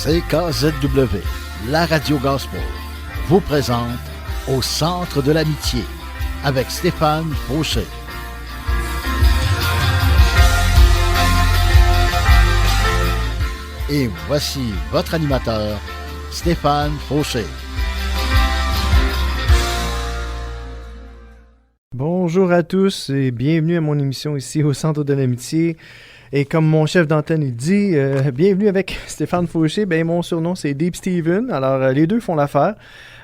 CKZW, la radio gospel, vous présente Au centre de l'amitié avec Stéphane Fauché. Et voici votre animateur, Stéphane Fauché. Bonjour à tous et bienvenue à mon émission ici au Centre de l'Amitié. Et comme mon chef d'antenne il dit, bienvenue avec Stéphane Fauché. Ben, mon surnom c'est Deep Steven. Alors les deux font l'affaire.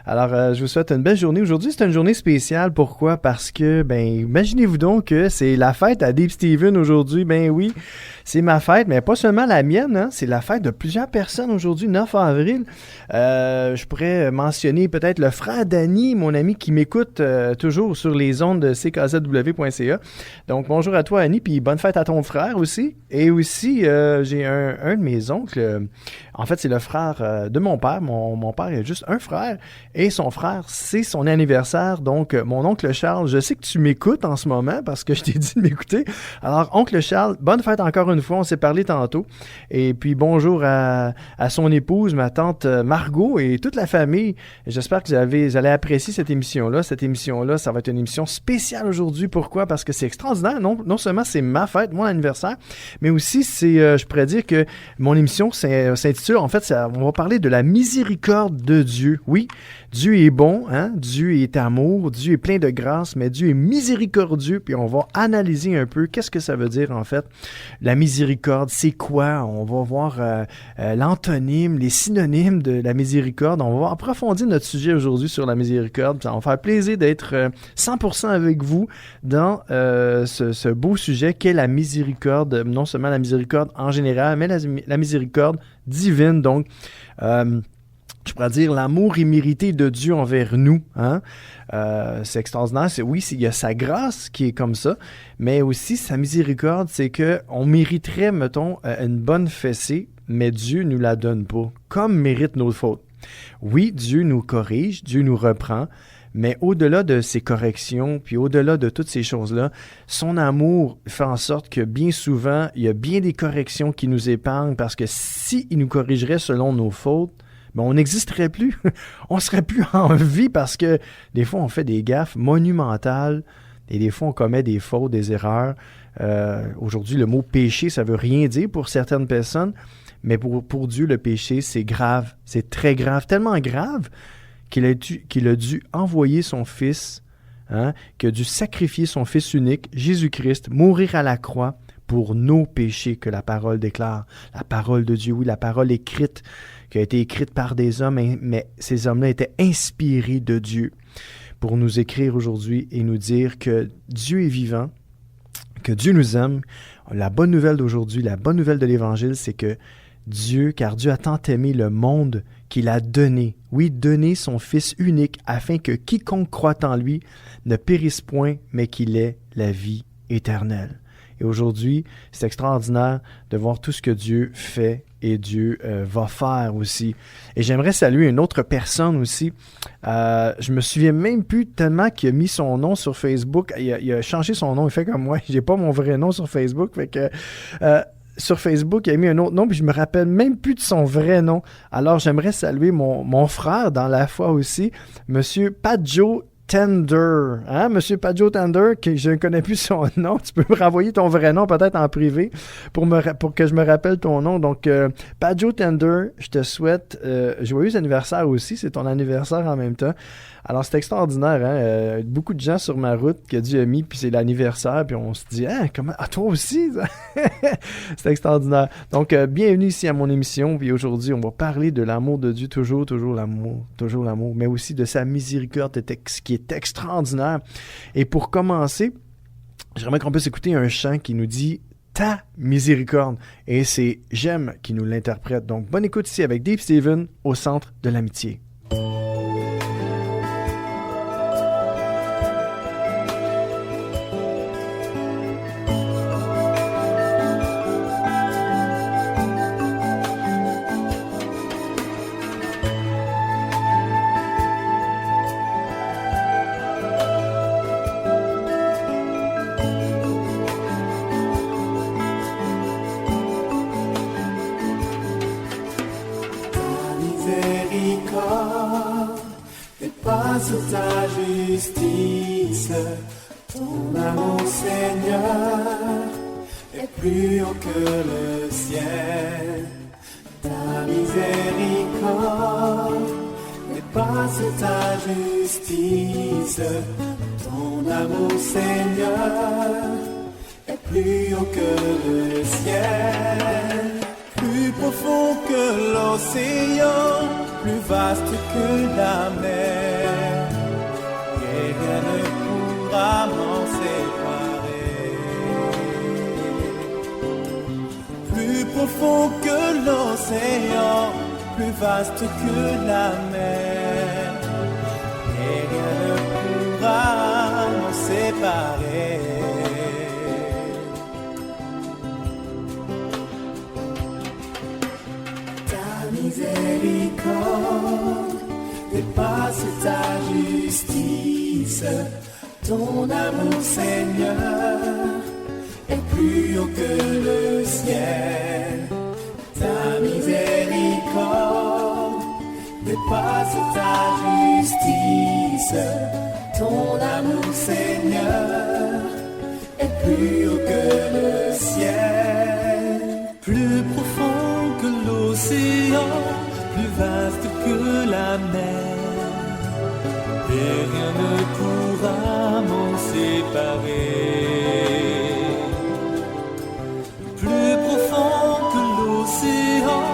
Alors je vous souhaite une belle journée. Aujourd'hui c'est une journée spéciale. Pourquoi? Parce que, ben, imaginez-vous donc que c'est la fête à Deep Steven aujourd'hui. Ben oui, c'est ma fête, mais pas seulement la mienne, hein? C'est la fête de plusieurs personnes aujourd'hui, 9 avril. Je pourrais mentionner peut-être le frère Danny, mon ami qui m'écoute toujours sur les ondes de ckzw.ca. Donc bonjour à toi Annie, puis bonne fête à ton frère aussi. Et aussi, j'ai un de mes oncles, en fait c'est le frère de mon père. Mon père a juste un frère, et son frère, c'est son anniversaire. Donc mon oncle Charles, je sais que tu m'écoutes en ce moment parce que je t'ai dit de m'écouter. Alors oncle Charles, bonne fête encore une fois, on s'est parlé tantôt. Et puis bonjour à son épouse, ma tante Margot et toute la famille. J'espère que vous allez apprécier cette émission-là. Cette émission-là, ça va être une émission spéciale aujourd'hui. Pourquoi? Parce que c'est extraordinaire. Non seulement c'est ma fête, mon anniversaire, mais aussi je pourrais dire que mon émission s'intitule, en fait, on va parler de la miséricorde de Dieu. Oui, Dieu est bon, hein? Dieu est amour, Dieu est plein de grâce, mais Dieu est miséricordieux, puis on va analyser un peu qu'est-ce que ça veut dire en fait. La miséricorde, c'est quoi? On va voir l'antonyme, les synonymes de la miséricorde. On va approfondir notre sujet aujourd'hui sur la miséricorde. Ça va me faire plaisir d'être 100% avec vous dans ce beau sujet qu'est la miséricorde. Non seulement la miséricorde en général, mais la miséricorde divine. Donc, je pourrais dire l'amour immérité de Dieu envers nous. Hein? C'est extraordinaire. Il y a sa grâce qui est comme ça, mais aussi sa miséricorde, c'est qu'on mériterait, mettons, une bonne fessée, mais Dieu ne nous la donne pas, comme mérite nos fautes. Oui, Dieu nous corrige, Dieu nous reprend, mais au-delà de ces corrections, puis au-delà de toutes ces choses-là, son amour fait en sorte que bien souvent, il y a bien des corrections qui nous épargnent, parce que s'il nous corrigerait selon nos fautes, ben on n'existerait plus. On serait plus en vie parce que des fois, on fait des gaffes monumentales et des fois, on commet des fautes, des erreurs. Aujourd'hui, le mot péché, ça veut rien dire pour certaines personnes, mais pour Dieu, le péché, c'est grave. C'est très grave, tellement grave qu'il a dû envoyer son Fils, hein, qu'il a dû sacrifier son Fils unique, Jésus-Christ, mourir à la croix pour nos péchés, que la parole déclare. La parole de Dieu, oui, la parole écrite, qui a été écrite par des hommes, mais ces hommes-là étaient inspirés de Dieu pour nous écrire aujourd'hui et nous dire que Dieu est vivant, que Dieu nous aime. La bonne nouvelle d'aujourd'hui, la bonne nouvelle de l'Évangile, c'est que car Dieu a tant aimé le monde qu'il a donné, oui, donné son Fils unique, afin que quiconque croit en lui ne périsse point, mais qu'il ait la vie éternelle. Et aujourd'hui, c'est extraordinaire de voir tout ce que Dieu fait et Dieu va faire aussi. Et j'aimerais saluer une autre personne aussi. Je me souviens même plus tellement qu'il a mis son nom sur Facebook. Il a changé son nom. Il fait comme moi. J'ai pas mon vrai nom sur Facebook. Fait que sur Facebook, il a mis un autre nom, puis je me rappelle même plus de son vrai nom. Alors, j'aimerais saluer mon frère dans la foi aussi, Monsieur Padjo Tender, hein, Monsieur Padjo Tender, que je ne connais plus son nom. Tu peux me renvoyer ton vrai nom peut-être en privé pour que je me rappelle ton nom. Donc, Padjo Tender, je te souhaite joyeux anniversaire aussi. C'est ton anniversaire en même temps. Alors, c'est extraordinaire, hein? Beaucoup de gens sur ma route que Dieu a mis, puis c'est l'anniversaire, puis on se dit, hein, comment, à toi aussi? C'est extraordinaire. Donc, bienvenue ici à mon émission, puis aujourd'hui, on va parler de l'amour de Dieu, toujours l'amour, mais aussi de sa miséricorde, qui est extraordinaire. Et pour commencer, j'aimerais qu'on puisse écouter un chant qui nous dit « Ta miséricorde », et c'est J'aime qui nous l'interprète. Donc, bonne écoute ici avec Dave Steven au Centre de l'Amitié. Ta miséricorde dépasse ta justice. Ton amour, Seigneur, est plus haut que le ciel. Ta miséricorde dépasse ta justice. Ton amour, Seigneur, est plus haut que le ciel. Plus profond que l'océan, plus vaste que la mer. Et rien ne pourra m'en séparer. Plus profond que l'océan, plus vaste que la mer. Et rien ne pourra m'en séparer. Ta miséricorde dépasse ta justice. Ton amour, Seigneur, est plus haut que le ciel. Ta miséricorde dépasse ta justice. Ton amour, Seigneur, est plus haut que le ciel. Plus profond que l'océan, plus vaste que la mer. Et rien ne pourra m'en séparer. Plus profond que l'océan,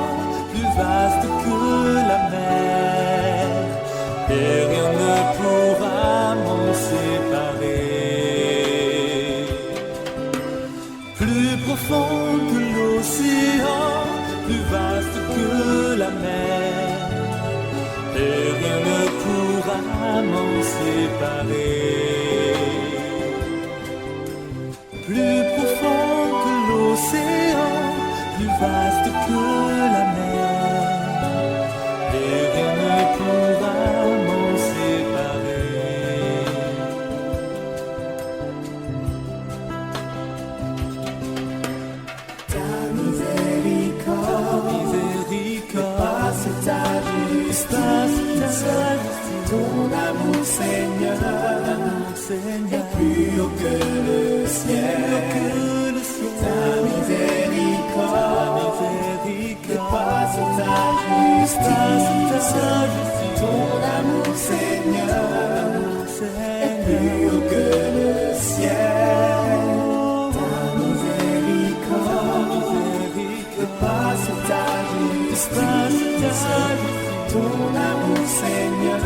plus vaste que la mer. Et rien ne pourra m'en séparer. Plus profond que l'océan, plus vaste que la mer. Et rien ne pourra m'en séparer. Plus profond que l'océan, plus vaste que la mer. Et rien ne pourra m'en séparer. Ta miséricorde dépasse ta justice. Ton amour, Seigneur, est plus haut que le ciel. Ta miséricorde dépasse ta justice. Ton amour, Seigneur, est plus haut que le ciel. Ta miséricorde dépasse ta justice. Ton amour, Seigneur,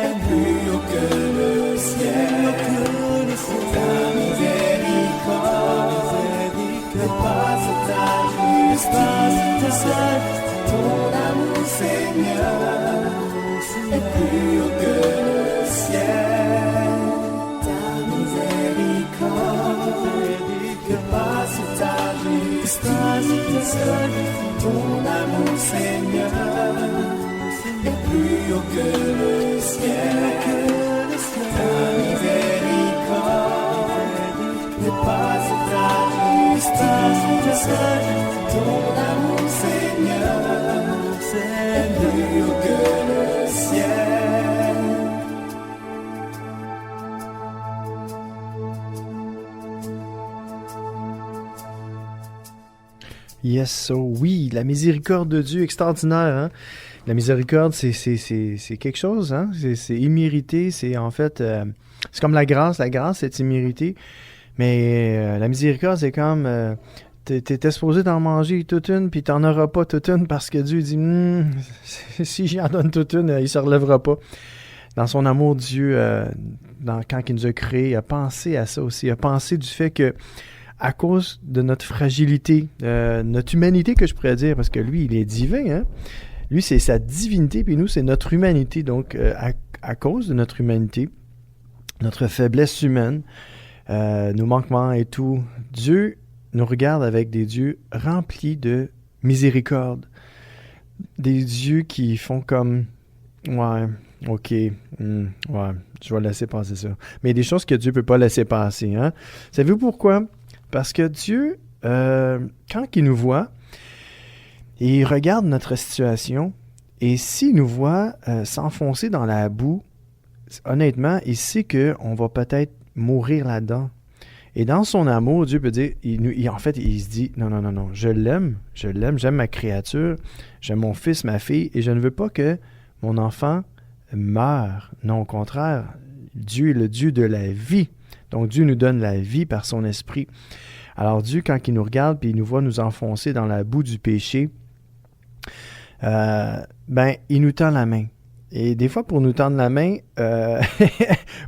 est plus haut que le ciel. Ta miséricorde dépasse ta justice. Ton amour, Seigneur, est plus haut que le ciel. Ta miséricorde dépasse ta justice. Ton amour, Seigneur, est plus haut que le ciel. Ta miséricorde dépasse ta justice. Ton amour, Seigneur, est plus haut que le ciel. Yes, so oui, la miséricorde de Dieu extraordinaire, hein? La miséricorde, c'est quelque chose, hein? C'est immérité, c'est en fait, c'est comme la grâce c'est immérité, mais la miséricorde, c'est comme, t'étais supposé d'en manger toute une, puis t'en auras pas toute une, parce que Dieu dit, si j'en donne toute une, il se relèvera pas. Dans son amour, Dieu, quand il nous a créés, il a pensé à ça aussi, il a pensé du fait que, à cause de notre fragilité, notre humanité que je pourrais dire, parce que lui, il est divin, hein? Lui, c'est sa divinité, puis nous, c'est notre humanité. Donc, à cause de notre humanité, notre faiblesse humaine, nos manquements et tout, Dieu nous regarde avec des yeux remplis de miséricorde. Des yeux qui font comme, ouais, ok, ouais, je vais laisser passer ça. Mais il y a des choses que Dieu ne peut pas laisser passer, hein? Savez-vous pourquoi? Parce que Dieu, quand il nous voit, Et il regarde notre situation, et s'il nous voit s'enfoncer dans la boue, honnêtement, il sait qu'on va peut-être mourir là-dedans. Et dans son amour, Dieu peut dire, en fait, il se dit, non, je l'aime, j'aime ma créature, j'aime mon fils, ma fille, et je ne veux pas que mon enfant meure. Non, au contraire, Dieu est le Dieu de la vie. Donc, Dieu nous donne la vie par son esprit. Alors, Dieu, quand il nous regarde et il nous voit nous enfoncer dans la boue du péché, il nous tend la main. Et des fois, pour nous tendre la main,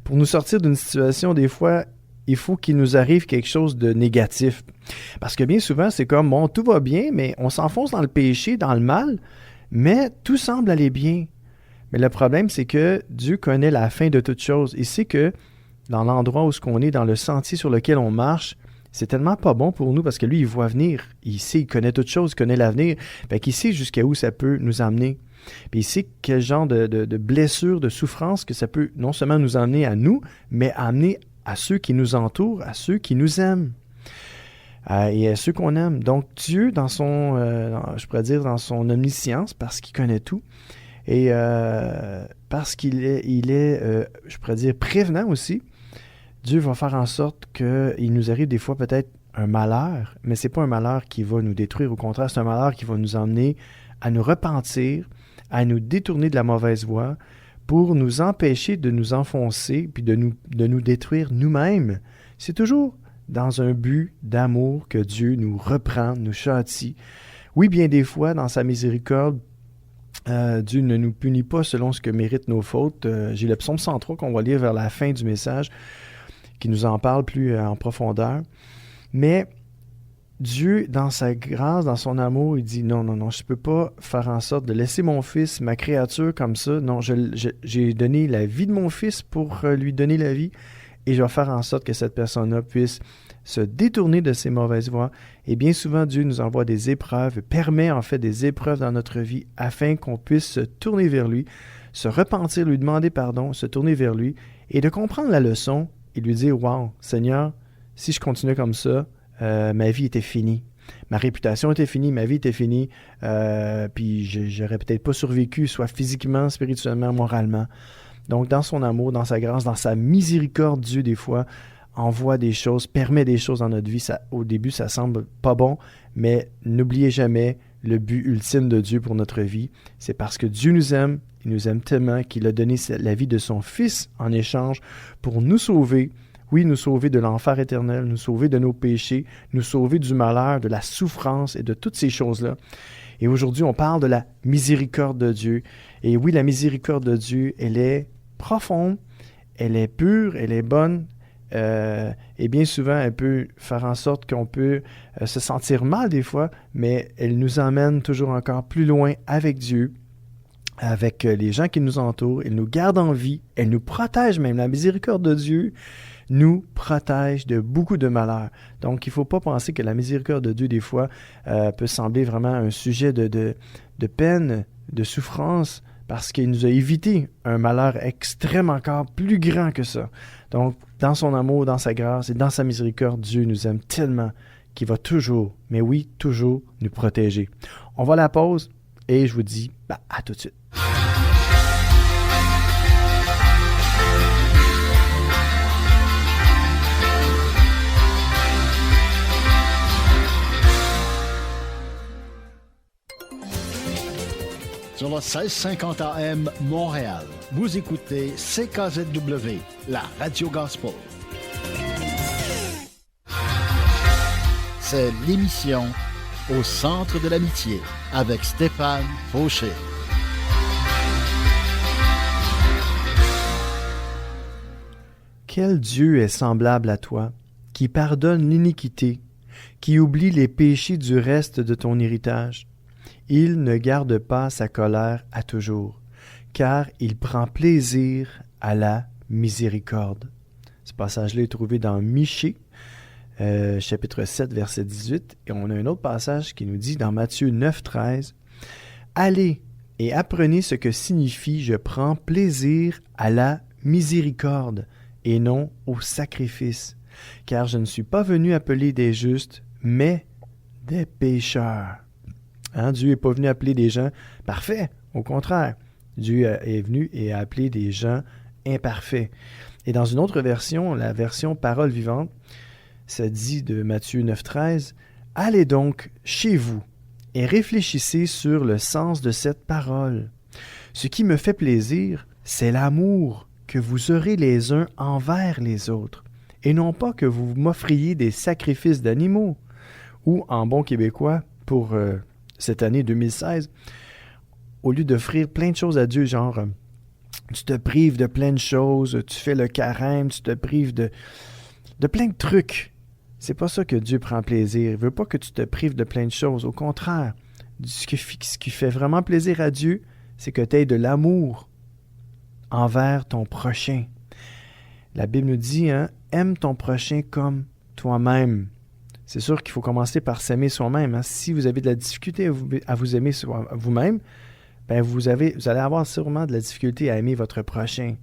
pour nous sortir d'une situation, des fois, il faut qu'il nous arrive quelque chose de négatif. Parce que bien souvent, c'est comme, bon, tout va bien, mais on s'enfonce dans le péché, dans le mal, mais tout semble aller bien. Mais le problème, c'est que Dieu connaît la fin de toutes choses. Il sait que dans l'endroit où on est, dans le sentier sur lequel on marche, c'est tellement pas bon pour nous parce que lui, il voit venir. Il sait, il connaît toutes choses, il connaît l'avenir. Fait qu'il sait jusqu'à où ça peut nous emmener. Puis il sait quel genre de blessure, de souffrance que ça peut non seulement nous emmener à nous, mais amener à ceux qui nous entourent, à ceux qui nous aiment et à ceux qu'on aime. Donc Dieu, dans son, je pourrais dire, dans son omniscience, parce qu'il connaît tout, et parce qu'il est, je pourrais dire, prévenant aussi, Dieu va faire en sorte qu'il nous arrive des fois peut-être un malheur, mais c'est pas un malheur qui va nous détruire. Au contraire, c'est un malheur qui va nous emmener à nous repentir, à nous détourner de la mauvaise voie, pour nous empêcher de nous enfoncer puis de nous détruire nous-mêmes. C'est toujours dans un but d'amour que Dieu nous reprend, nous châtie. Oui, bien des fois, dans sa miséricorde, Dieu ne nous punit pas selon ce que méritent nos fautes. J'ai le psaume 103 qu'on va lire vers la fin du message, qui nous en parle plus en profondeur. Mais Dieu, dans sa grâce, dans son amour, il dit non, je ne peux pas faire en sorte de laisser mon fils, ma créature comme ça. Non, j'ai donné la vie de mon fils pour lui donner la vie et je vais faire en sorte que cette personne-là puisse se détourner de ses mauvaises voies. Et bien souvent, Dieu nous envoie des épreuves, permet en fait des épreuves dans notre vie afin qu'on puisse se tourner vers lui, se repentir, lui demander pardon, se tourner vers lui et de comprendre la leçon et lui dire « Wow, Seigneur, si je continue comme ça, ma vie était finie. Ma réputation était finie, ma vie était finie, puis j'aurais peut-être pas survécu, soit physiquement, spirituellement, moralement. » Donc, dans son amour, dans sa grâce, dans sa miséricorde, Dieu, des fois, envoie des choses, permet des choses dans notre vie. Ça, au début, ça semble pas bon, mais n'oubliez jamais le but ultime de Dieu pour notre vie. C'est parce que Dieu nous aime, il nous aime tellement qu'il a donné la vie de son Fils en échange pour nous sauver. Oui, nous sauver de l'enfer éternel, nous sauver de nos péchés, nous sauver du malheur, de la souffrance et de toutes ces choses-là. Et aujourd'hui, on parle de la miséricorde de Dieu. Et oui, la miséricorde de Dieu, elle est profonde, elle est pure, elle est bonne. Et bien souvent, elle peut faire en sorte qu'on peut se sentir mal des fois, mais elle nous emmène toujours encore plus loin avec Dieu, avec les gens qui nous entourent. Elle nous garde en vie, elle nous protège même. La miséricorde de Dieu nous protège de beaucoup de malheurs. Donc, il ne faut pas penser que la miséricorde de Dieu, des fois, peut sembler vraiment un sujet de peine, de souffrance, parce qu'il nous a évité un malheur extrême encore plus grand que ça. Donc, dans son amour, dans sa grâce et dans sa miséricorde, Dieu nous aime tellement qu'il va toujours, mais oui, toujours nous protéger. On va à la pause et je vous dis à tout de suite. Sur le 1650 AM Montréal, vous écoutez CKZW, la Radio Gospel. C'est l'émission Au centre de l'amitié avec Stéphane Fauché. Quel Dieu est semblable à toi, qui pardonne l'iniquité, qui oublie les péchés du reste de ton héritage? Il ne garde pas sa colère à toujours, car il prend plaisir à la miséricorde. Ce passage-là est trouvé dans Michée, chapitre 7, verset 18. Et on a un autre passage qui nous dit dans Matthieu 9, 13, « Allez et apprenez ce que signifie « Je prends plaisir à la miséricorde et non au sacrifice, car je ne suis pas venu appeler des justes, mais des pécheurs. » Hein? Dieu n'est pas venu appeler des gens parfaits. Au contraire, Dieu est venu et a appelé des gens imparfaits. Et dans une autre version, la version Parole vivante, ça dit de Matthieu 9,13, « Allez donc chez vous et réfléchissez sur le sens de cette parole. Ce qui me fait plaisir, c'est l'amour que vous aurez les uns envers les autres, et non pas que vous m'offriez des sacrifices d'animaux. » Ou, en bon québécois, pour cette année 2016, au lieu d'offrir plein de choses à Dieu, genre tu te prives de plein de choses, tu fais le carême, tu te prives de plein de trucs. C'est pas ça que Dieu prend plaisir. Il veut pas que tu te prives de plein de choses. Au contraire, ce qui fait vraiment plaisir à Dieu, c'est que tu aies de l'amour envers ton prochain. La Bible nous dit, hein, aime ton prochain comme toi-même. C'est sûr qu'il faut commencer par s'aimer soi-même. Hein. Si vous avez de la difficulté à vous aimer vous-même, ben vous allez avoir sûrement de la difficulté à aimer votre prochain.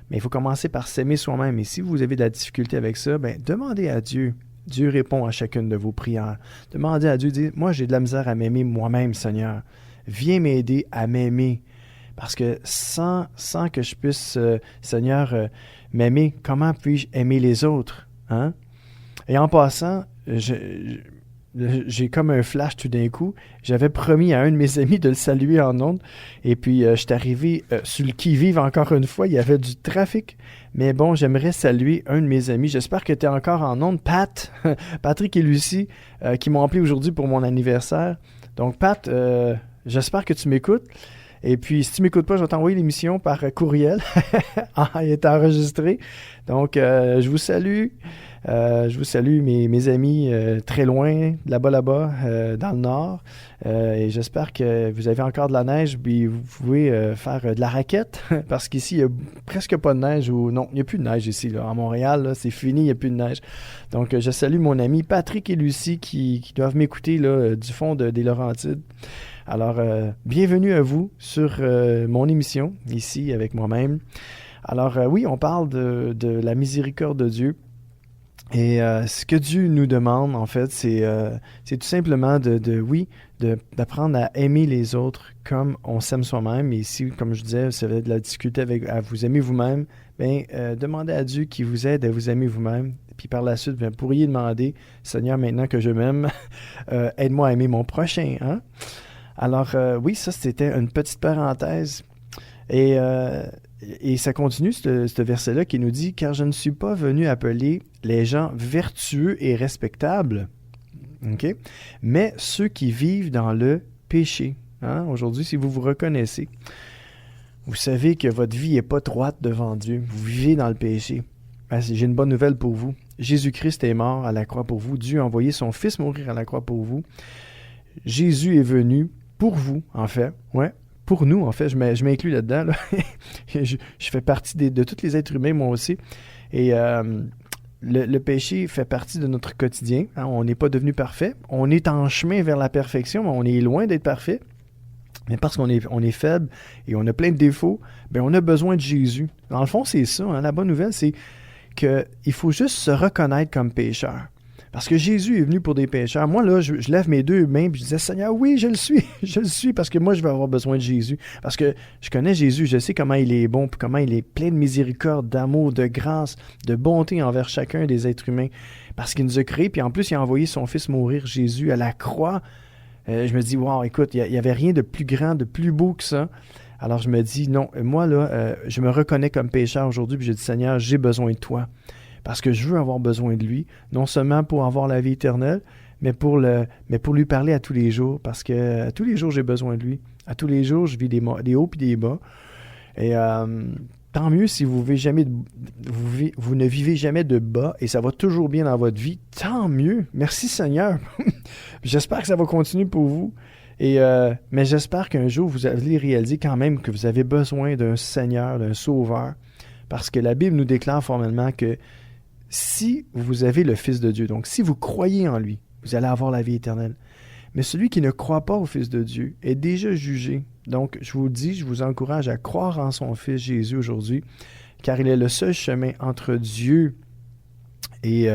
Mais il faut commencer par s'aimer soi-même. Et si vous avez de la difficulté avec ça, ben demandez à Dieu. Dieu répond à chacune de vos prières. Demandez à Dieu, dites, moi j'ai de la misère à m'aimer moi-même, Seigneur. Viens m'aider à m'aimer. Parce que sans que je puisse, Seigneur, m'aimer, comment puis-je aimer les autres? Hein? Et en passant, j'ai comme un flash tout d'un coup. J'avais promis à un de mes amis de le saluer en ondes. Et puis, je suis arrivé sur le qui-vive encore une fois. Il y avait du trafic. Mais bon, j'aimerais saluer un de mes amis. J'espère que tu es encore en ondes. Patrick et Lucie, qui m'ont appelé aujourd'hui pour mon anniversaire. Donc, Pat, j'espère que tu m'écoutes. Et puis, si tu ne m'écoutes pas, je vais t'envoyer l'émission par courriel. Elle est enregistrée. Donc, je vous salue. Je vous salue, mes amis très loin, là-bas, dans le nord. Et j'espère que vous avez encore de la neige, puis vous pouvez faire de la raquette, parce qu'ici, il n'y a presque pas de neige. Non, il n'y a plus de neige ici. Là. À Montréal, là, c'est fini, il n'y a plus de neige. Donc, je salue mon ami Patrick et Lucie qui doivent m'écouter là, du fond des Laurentides. Alors, bienvenue à vous sur mon émission, ici, avec moi-même. Alors, oui, on parle de la miséricorde de Dieu. Et ce que Dieu nous demande, en fait, c'est tout simplement d'apprendre à aimer les autres comme on s'aime soi-même. Et si, comme je disais, vous avez de la difficulté à vous aimer vous-même, bien, demandez à Dieu qui vous aide à vous aimer vous-même. Puis par la suite, vous pourriez demander, Seigneur, maintenant que je m'aime, aide-moi à aimer mon prochain. Hein? Alors, oui, ça, c'était une petite parenthèse. Et ça continue, ce verset-là, qui nous dit « Car je ne suis pas venu appeler les gens vertueux et respectables, okay? Mais ceux qui vivent dans le péché. Hein? » Aujourd'hui, si vous vous reconnaissez, vous savez que votre vie n'est pas droite devant Dieu. Vous vivez dans le péché. Ben, j'ai une bonne nouvelle pour vous. Jésus-Christ est mort à la croix pour vous. Dieu a envoyé son Fils mourir à la croix pour vous. Jésus est venu pour vous, en fait. Ouais. Pour nous, en fait, je m'inclus là-dedans. Là. je fais partie de tous les êtres humains, moi aussi. Et le péché fait partie de notre quotidien. Hein? On n'est pas devenu parfait. On est en chemin vers la perfection, mais on est loin d'être parfait. Mais parce qu'on est faible et on a plein de défauts, bien, on a besoin de Jésus. Dans le fond, c'est ça. Hein? La bonne nouvelle, c'est qu'il faut juste se reconnaître comme pécheur. Parce que Jésus est venu pour des pécheurs. Moi, là, je lève mes deux mains et je disais, Seigneur, oui, je le suis, parce que moi, je vais avoir besoin de Jésus. Parce que je connais Jésus, je sais comment il est bon, puis comment il est plein de miséricorde, d'amour, de grâce, de bonté envers chacun des êtres humains. Parce qu'il nous a créés, puis en plus, il a envoyé son Fils mourir, Jésus, à la croix. Je me dis, wow, écoute, il n'y avait rien de plus grand, de plus beau que ça. Alors, je me dis, non, moi, là, je me reconnais comme pécheur aujourd'hui, puis je dis, Seigneur, j'ai besoin de toi. Parce que je veux avoir besoin de lui, non seulement pour avoir la vie éternelle, mais pour lui parler à tous les jours, parce que à tous les jours, j'ai besoin de lui. À tous les jours, je vis des hauts et des bas. Et tant mieux si vous ne vivez jamais de bas et ça va toujours bien dans votre vie. Tant mieux. Merci Seigneur. J'espère que ça va continuer pour vous. Mais j'espère qu'un jour, vous allez réaliser quand même que vous avez besoin d'un Seigneur, d'un Sauveur. Parce que la Bible nous déclare formellement que si vous avez le Fils de Dieu, donc si vous croyez en lui, vous allez avoir la vie éternelle. Mais celui qui ne croit pas au Fils de Dieu est déjà jugé. Donc, je vous le dis, je vous encourage à croire en son Fils Jésus aujourd'hui, car il est le seul chemin entre Dieu et...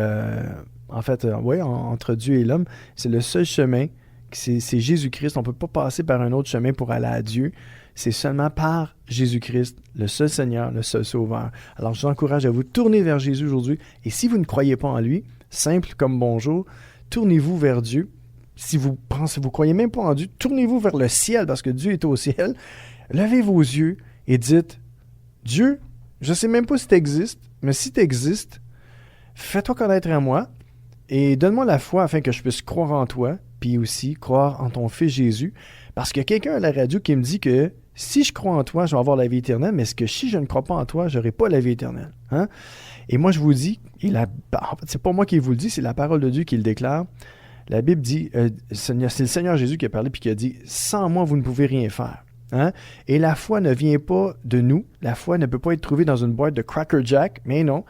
entre Dieu et l'homme, c'est le seul chemin c'est Jésus-Christ. On ne peut pas passer par un autre chemin pour aller à Dieu. C'est seulement par Jésus-Christ, le seul Seigneur, le seul Sauveur. Alors, je vous encourage à vous tourner vers Jésus aujourd'hui. Et si vous ne croyez pas en lui, simple comme bonjour, tournez-vous vers Dieu. Si vous pensez, vous croyez même pas en Dieu, tournez-vous vers le ciel parce que Dieu est au ciel. Levez vos yeux et dites, Dieu, je ne sais même pas si tu existes, mais si tu existes, fais-toi connaître à moi et donne-moi la foi afin que je puisse croire en toi, puis aussi croire en ton Fils Jésus. Parce qu'il y a quelqu'un à la radio qui me dit que si je crois en toi, je vais avoir la vie éternelle, mais que si je ne crois pas en toi, je n'aurai pas la vie éternelle. Hein? Et moi, je vous dis, en fait, c'est pas moi qui vous le dis, c'est la parole de Dieu qui le déclare. La Bible dit, c'est le Seigneur Jésus qui a parlé puis qui a dit, sans moi, vous ne pouvez rien faire. Hein? Et la foi ne vient pas de nous. La foi ne peut pas être trouvée dans une boîte de Cracker Jack, mais non.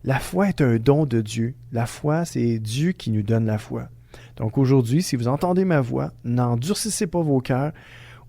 La foi est un don de Dieu. La foi, c'est Dieu qui nous donne la foi. Donc aujourd'hui, si vous entendez ma voix, n'endurcissez pas vos cœurs,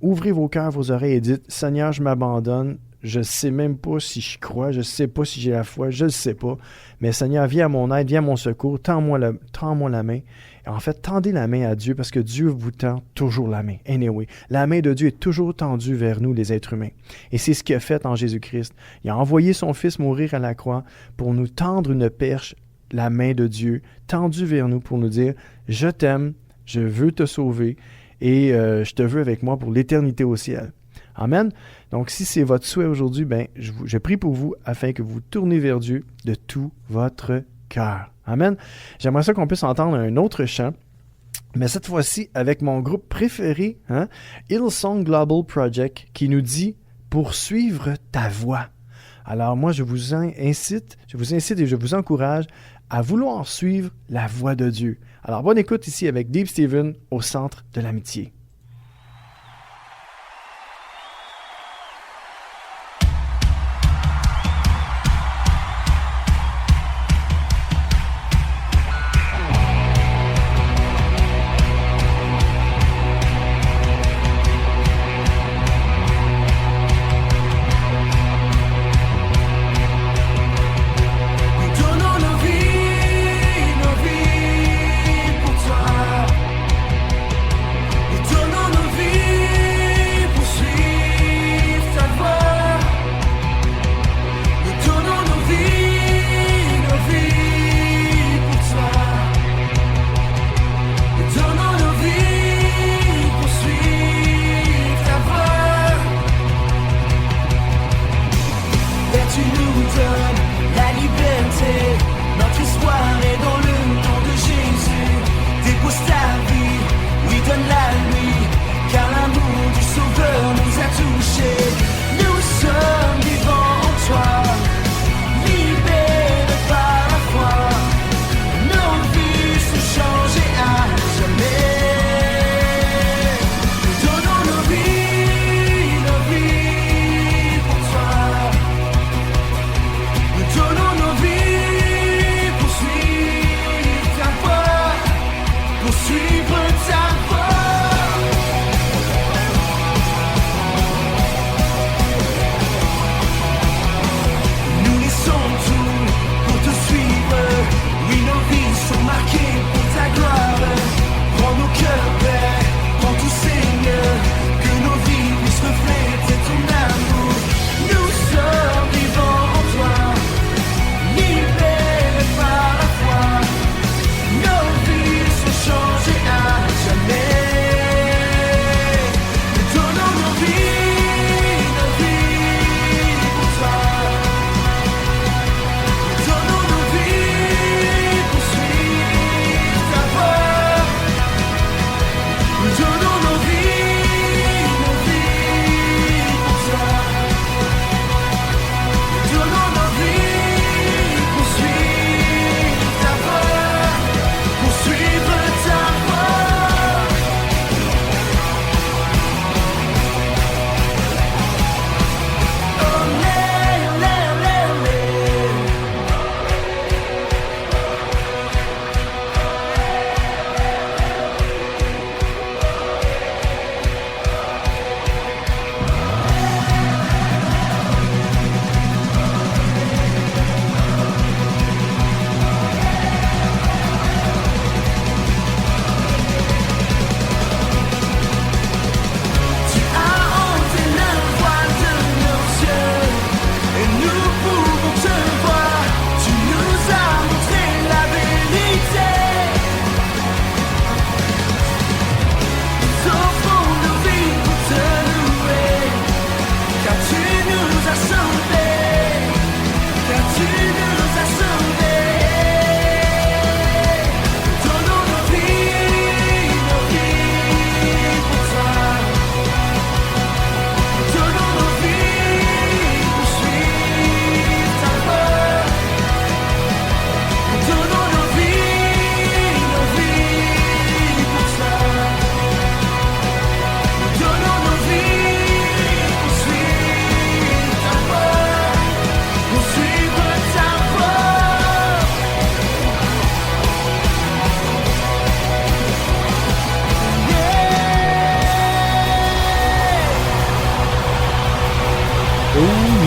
ouvrez vos cœurs, vos oreilles et dites, Seigneur, je m'abandonne, je ne sais même pas si je crois, je ne sais pas si j'ai la foi, je ne sais pas, mais Seigneur, viens à mon aide, viens à mon secours, tends-moi la main. Et en fait, tendez la main à Dieu parce que Dieu vous tend toujours la main. Anyway, la main de Dieu est toujours tendue vers nous, les êtres humains. Et c'est ce qu'il a fait en Jésus-Christ. Il a envoyé son Fils mourir à la croix pour nous tendre une perche, la main de Dieu, tendue vers nous pour nous dire, je t'aime, je veux te sauver et je te veux avec moi pour l'éternité au ciel. Amen. Donc, si c'est votre souhait aujourd'hui, je prie pour vous afin que vous tournez vers Dieu de tout votre cœur. Amen. J'aimerais ça qu'on puisse entendre un autre chant, mais cette fois-ci avec mon groupe préféré, Hillsong Global Project, qui nous dit « Poursuivre ta voie ». Alors moi, je vous incite et je vous encourage à vouloir suivre la voie de Dieu. Alors, bonne écoute ici avec Deep Steven au Centre de l'Amitié. Nos vies pour toi.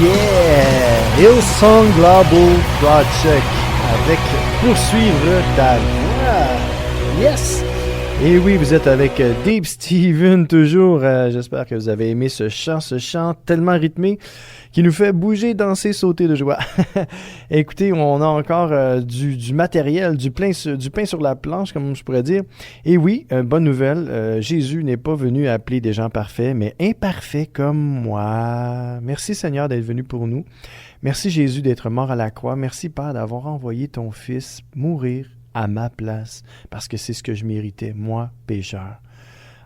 yeah! Hillsong Global Project avec Poursuivre ta voix. Yes! Et oui, vous êtes avec Deep Steven toujours. J'espère que vous avez aimé ce chant tellement rythmé qui nous fait bouger, danser, sauter de joie. Écoutez, on a encore du matériel, du pain sur la planche, comme je pourrais dire. Et oui, bonne nouvelle, Jésus n'est pas venu appeler des gens parfaits, mais imparfaits comme moi. Merci Seigneur d'être venu pour nous. Merci Jésus d'être mort à la croix. Merci Père d'avoir envoyé ton Fils mourir à ma place, parce que c'est ce que je méritais, moi, pécheur.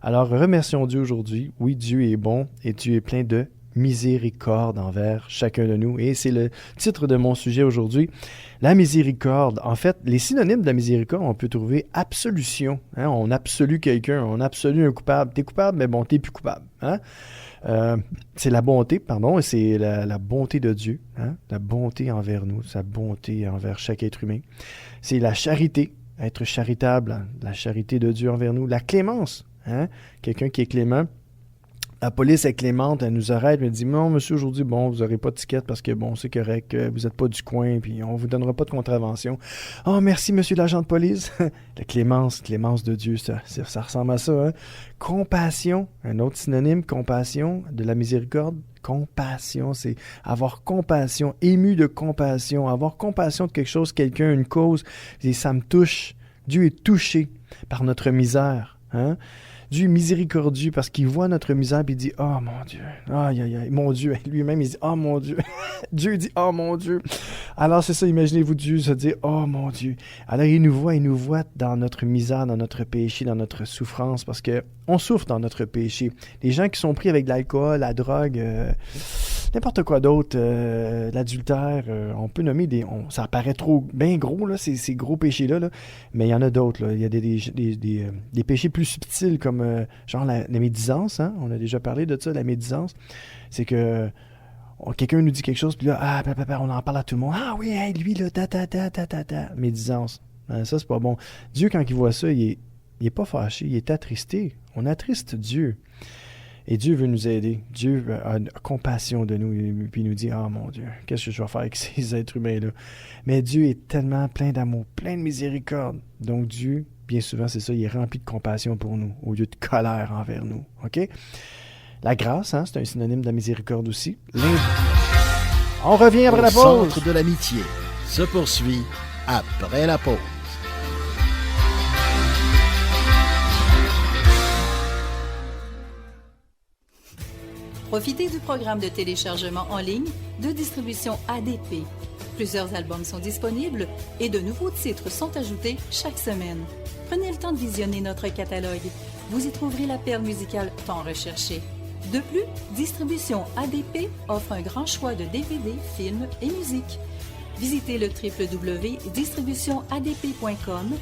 Alors, remercions Dieu aujourd'hui. Oui, Dieu est bon et Dieu est plein de miséricorde envers chacun de nous. Et c'est le titre de mon sujet aujourd'hui, la miséricorde. En fait, les synonymes de la miséricorde, on peut trouver absolution. Hein? On absolue quelqu'un, on absolue un coupable. T'es coupable, mais bon, t'es plus coupable. Hein? C'est la bonté, pardon, et c'est la bonté de Dieu, hein? La bonté envers nous, sa bonté envers chaque être humain. C'est la charité, être charitable, la charité de Dieu envers nous. La clémence, hein? Quelqu'un qui est clément. La police est clémente, elle nous arrête, elle dit « Non, monsieur, aujourd'hui, bon, vous n'aurez pas de ticket parce que, bon, c'est correct, vous n'êtes pas du coin, puis on ne vous donnera pas de contravention. »« Oh, merci, monsieur l'agent de police. » La clémence de Dieu, ça ressemble à ça. Hein? Compassion, un autre synonyme, compassion, de la miséricorde. Compassion, c'est avoir compassion, ému de compassion, avoir compassion de quelque chose, quelqu'un, une cause. Et ça me touche. Dieu est touché par notre misère. Hein? Dieu est miséricordieux parce qu'il voit notre misère et il dit « Oh mon Dieu, aïe aïe aïe, mon Dieu ». Lui-même il dit « Oh mon Dieu ». Dieu dit « Oh mon Dieu ». Alors c'est ça, imaginez-vous Dieu se dire « Oh mon Dieu ». Alors il nous voit dans notre misère, dans notre péché, dans notre souffrance parce que on souffre dans notre péché. Les gens qui sont pris avec de l'alcool, la drogue, n'importe quoi d'autre, l'adultère, on peut nommer ça paraît trop bien gros, là, ces gros péchés-là, là, mais il y en a d'autres. Là. Il y a des péchés plus subtils comme genre la médisance. Hein? On a déjà parlé de ça, la médisance. C'est que quelqu'un nous dit quelque chose, puis là, on en parle à tout le monde. Ah oui, hey, lui, là, médisance. Ça, c'est pas bon. Dieu, quand il voit ça, il est pas fâché, il est attristé. On attriste Dieu. Et Dieu veut nous aider. Dieu a compassion de nous. Et puis il nous dit, « Oh mon Dieu, qu'est-ce que je vais faire avec ces êtres humains-là? » Mais Dieu est tellement plein d'amour, plein de miséricorde. Donc Dieu, bien souvent, c'est ça, il est rempli de compassion pour nous, au lieu de colère envers nous. OK? La grâce, hein, c'est un synonyme de la miséricorde aussi. On revient après la pause. Le centre de l'amitié se poursuit après la pause. Profitez du programme de téléchargement en ligne de distribution ADP. Plusieurs albums sont disponibles et de nouveaux titres sont ajoutés chaque semaine. Prenez le temps de visionner notre catalogue. Vous y trouverez la perle musicale tant recherchée. De plus, Distribution ADP offre un grand choix de DVD, films et musique. Visitez le www.distributionadp.com,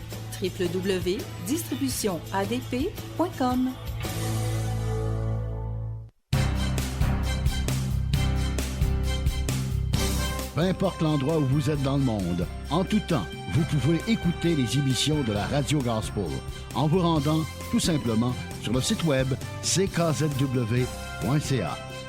www.distributionadp.com. Peu importe l'endroit où vous êtes dans le monde, en tout temps, vous pouvez écouter les émissions de la Radio Gospel en vous rendant tout simplement sur le site web ckzw.ca.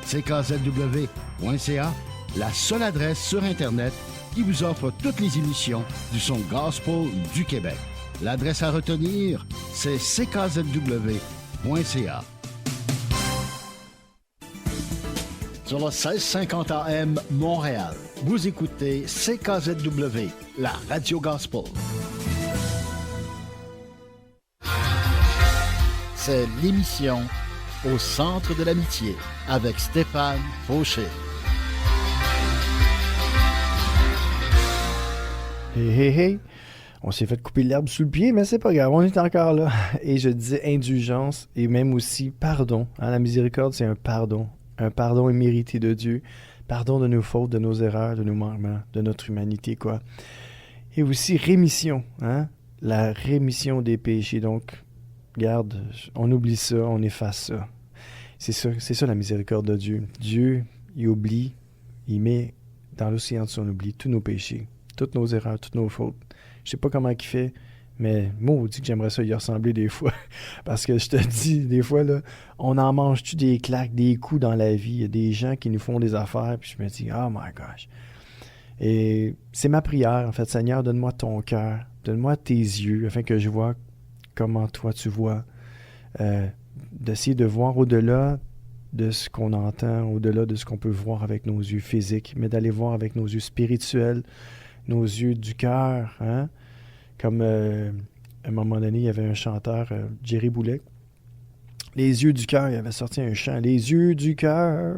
ckzw.ca, la seule adresse sur Internet qui vous offre toutes les émissions du son gospel du Québec. L'adresse à retenir, c'est ckzw.ca. Sur le 1650 AM Montréal, vous écoutez CKZW, la Radio Gospel. C'est l'émission Au centre de l'amitié avec Stéphane Fauché. Hey. On s'est fait couper l'herbe sous le pied, mais c'est pas grave, on est encore là. Et je disais indulgence et même aussi pardon. Hein, la miséricorde, c'est un pardon. Un pardon immérité de Dieu. Pardon de nos fautes, de nos erreurs, de nos manquements, de notre humanité, quoi. Et aussi rémission, hein? La rémission des péchés. Donc, regarde, on oublie ça, on efface ça. C'est ça la miséricorde de Dieu. Dieu, il oublie, il met dans l'océan de son oubli tous nos péchés, toutes nos erreurs, toutes nos fautes. Je sais pas comment il fait, Mais maudit que j'aimerais ça y ressembler des fois. Parce que je te dis, des fois, là, on en mange-tu des claques, des coups dans la vie? Il y a des gens qui nous font des affaires, puis je me dis, oh my gosh. Et c'est ma prière, en fait, Seigneur, donne-moi ton cœur, donne-moi tes yeux, afin que je vois comment toi tu vois. D'essayer de voir au-delà de ce qu'on entend, au-delà de ce qu'on peut voir avec nos yeux physiques, mais d'aller voir avec nos yeux spirituels, nos yeux du cœur, hein? Comme à un moment donné, il y avait un chanteur, Jerry Boulet. Les yeux du cœur, il avait sorti un chant. Les yeux du cœur.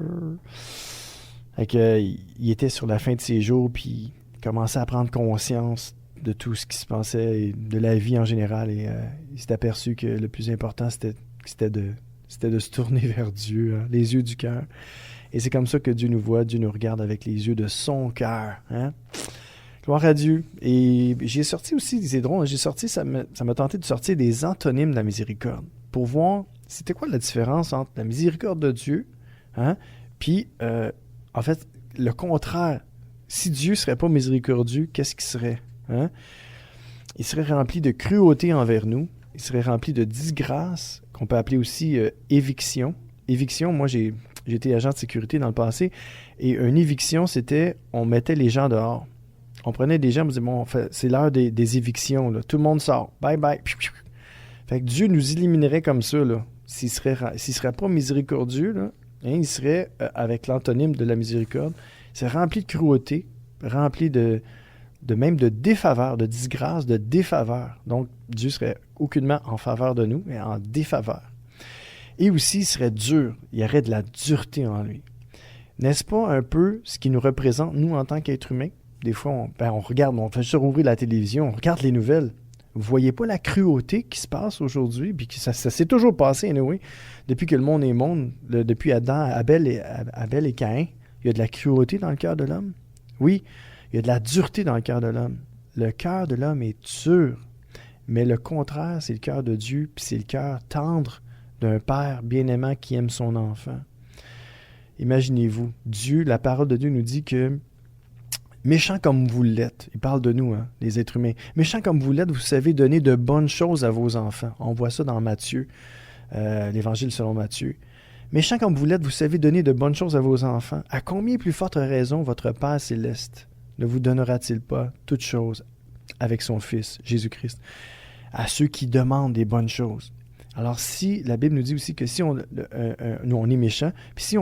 Il était sur la fin de ses jours, puis il commençait à prendre conscience de tout ce qui se passait, et de la vie en général. Et il s'est aperçu que le plus important, c'était de se tourner vers Dieu, hein, les yeux du cœur. Et c'est comme ça que Dieu nous voit, Dieu nous regarde avec les yeux de son cœur. Hein? Gloire à Dieu. Et j'ai sorti aussi, c'est drôle, ça m'a tenté de sortir des antonymes de la miséricorde pour voir c'était quoi la différence entre la miséricorde de Dieu, hein, puis en fait, le contraire. Si Dieu ne serait pas miséricordieux, qu'est-ce qu'il serait? Hein? Il serait rempli de cruauté envers nous. Il serait rempli de disgrâce, qu'on peut appeler aussi éviction. Éviction, moi, j'ai été agent de sécurité dans le passé, et une éviction, c'était, on mettait les gens dehors. On prenait des gens, on disait, bon, c'est l'heure des évictions, là. Tout le monde sort. Bye bye. Fait que Dieu nous éliminerait comme ça, là. S'il serait pas miséricordieux, là, hein, il serait, avec l'antonyme de la miséricorde, il serait rempli de cruauté, rempli de même de défaveur, de disgrâce, de défaveur. Donc, Dieu serait aucunement en faveur de nous, mais en défaveur. Et aussi, il serait dur. Il y aurait de la dureté en lui. N'est-ce pas un peu ce qui nous représente, nous, en tant qu'êtres humains? Des fois, on regarde, on fait juste rouvrir la télévision, on regarde les nouvelles. Vous voyez pas la cruauté qui se passe aujourd'hui, puis ça s'est toujours passé, anyway, depuis que le monde est monde, depuis Adam, Abel et Caïn, il y a de la cruauté dans le cœur de l'homme. Oui, il y a de la dureté dans le cœur de l'homme. Le cœur de l'homme est dur, mais le contraire, c'est le cœur de Dieu, puis c'est le cœur tendre d'un père bien-aimant qui aime son enfant. Imaginez-vous, Dieu, la parole de Dieu nous dit que méchants comme vous l'êtes, il parle de nous, hein, les êtres humains. Méchants comme vous l'êtes, vous savez donner de bonnes choses à vos enfants. On voit ça dans Matthieu, l'Évangile selon Matthieu. Méchants comme vous l'êtes, vous savez donner de bonnes choses à vos enfants. À combien plus forte raison votre Père céleste ne vous donnera-t-il pas toutes choses avec son Fils, Jésus-Christ, à ceux qui demandent des bonnes choses? Alors si, la Bible nous dit aussi que si nous on est méchants, puis si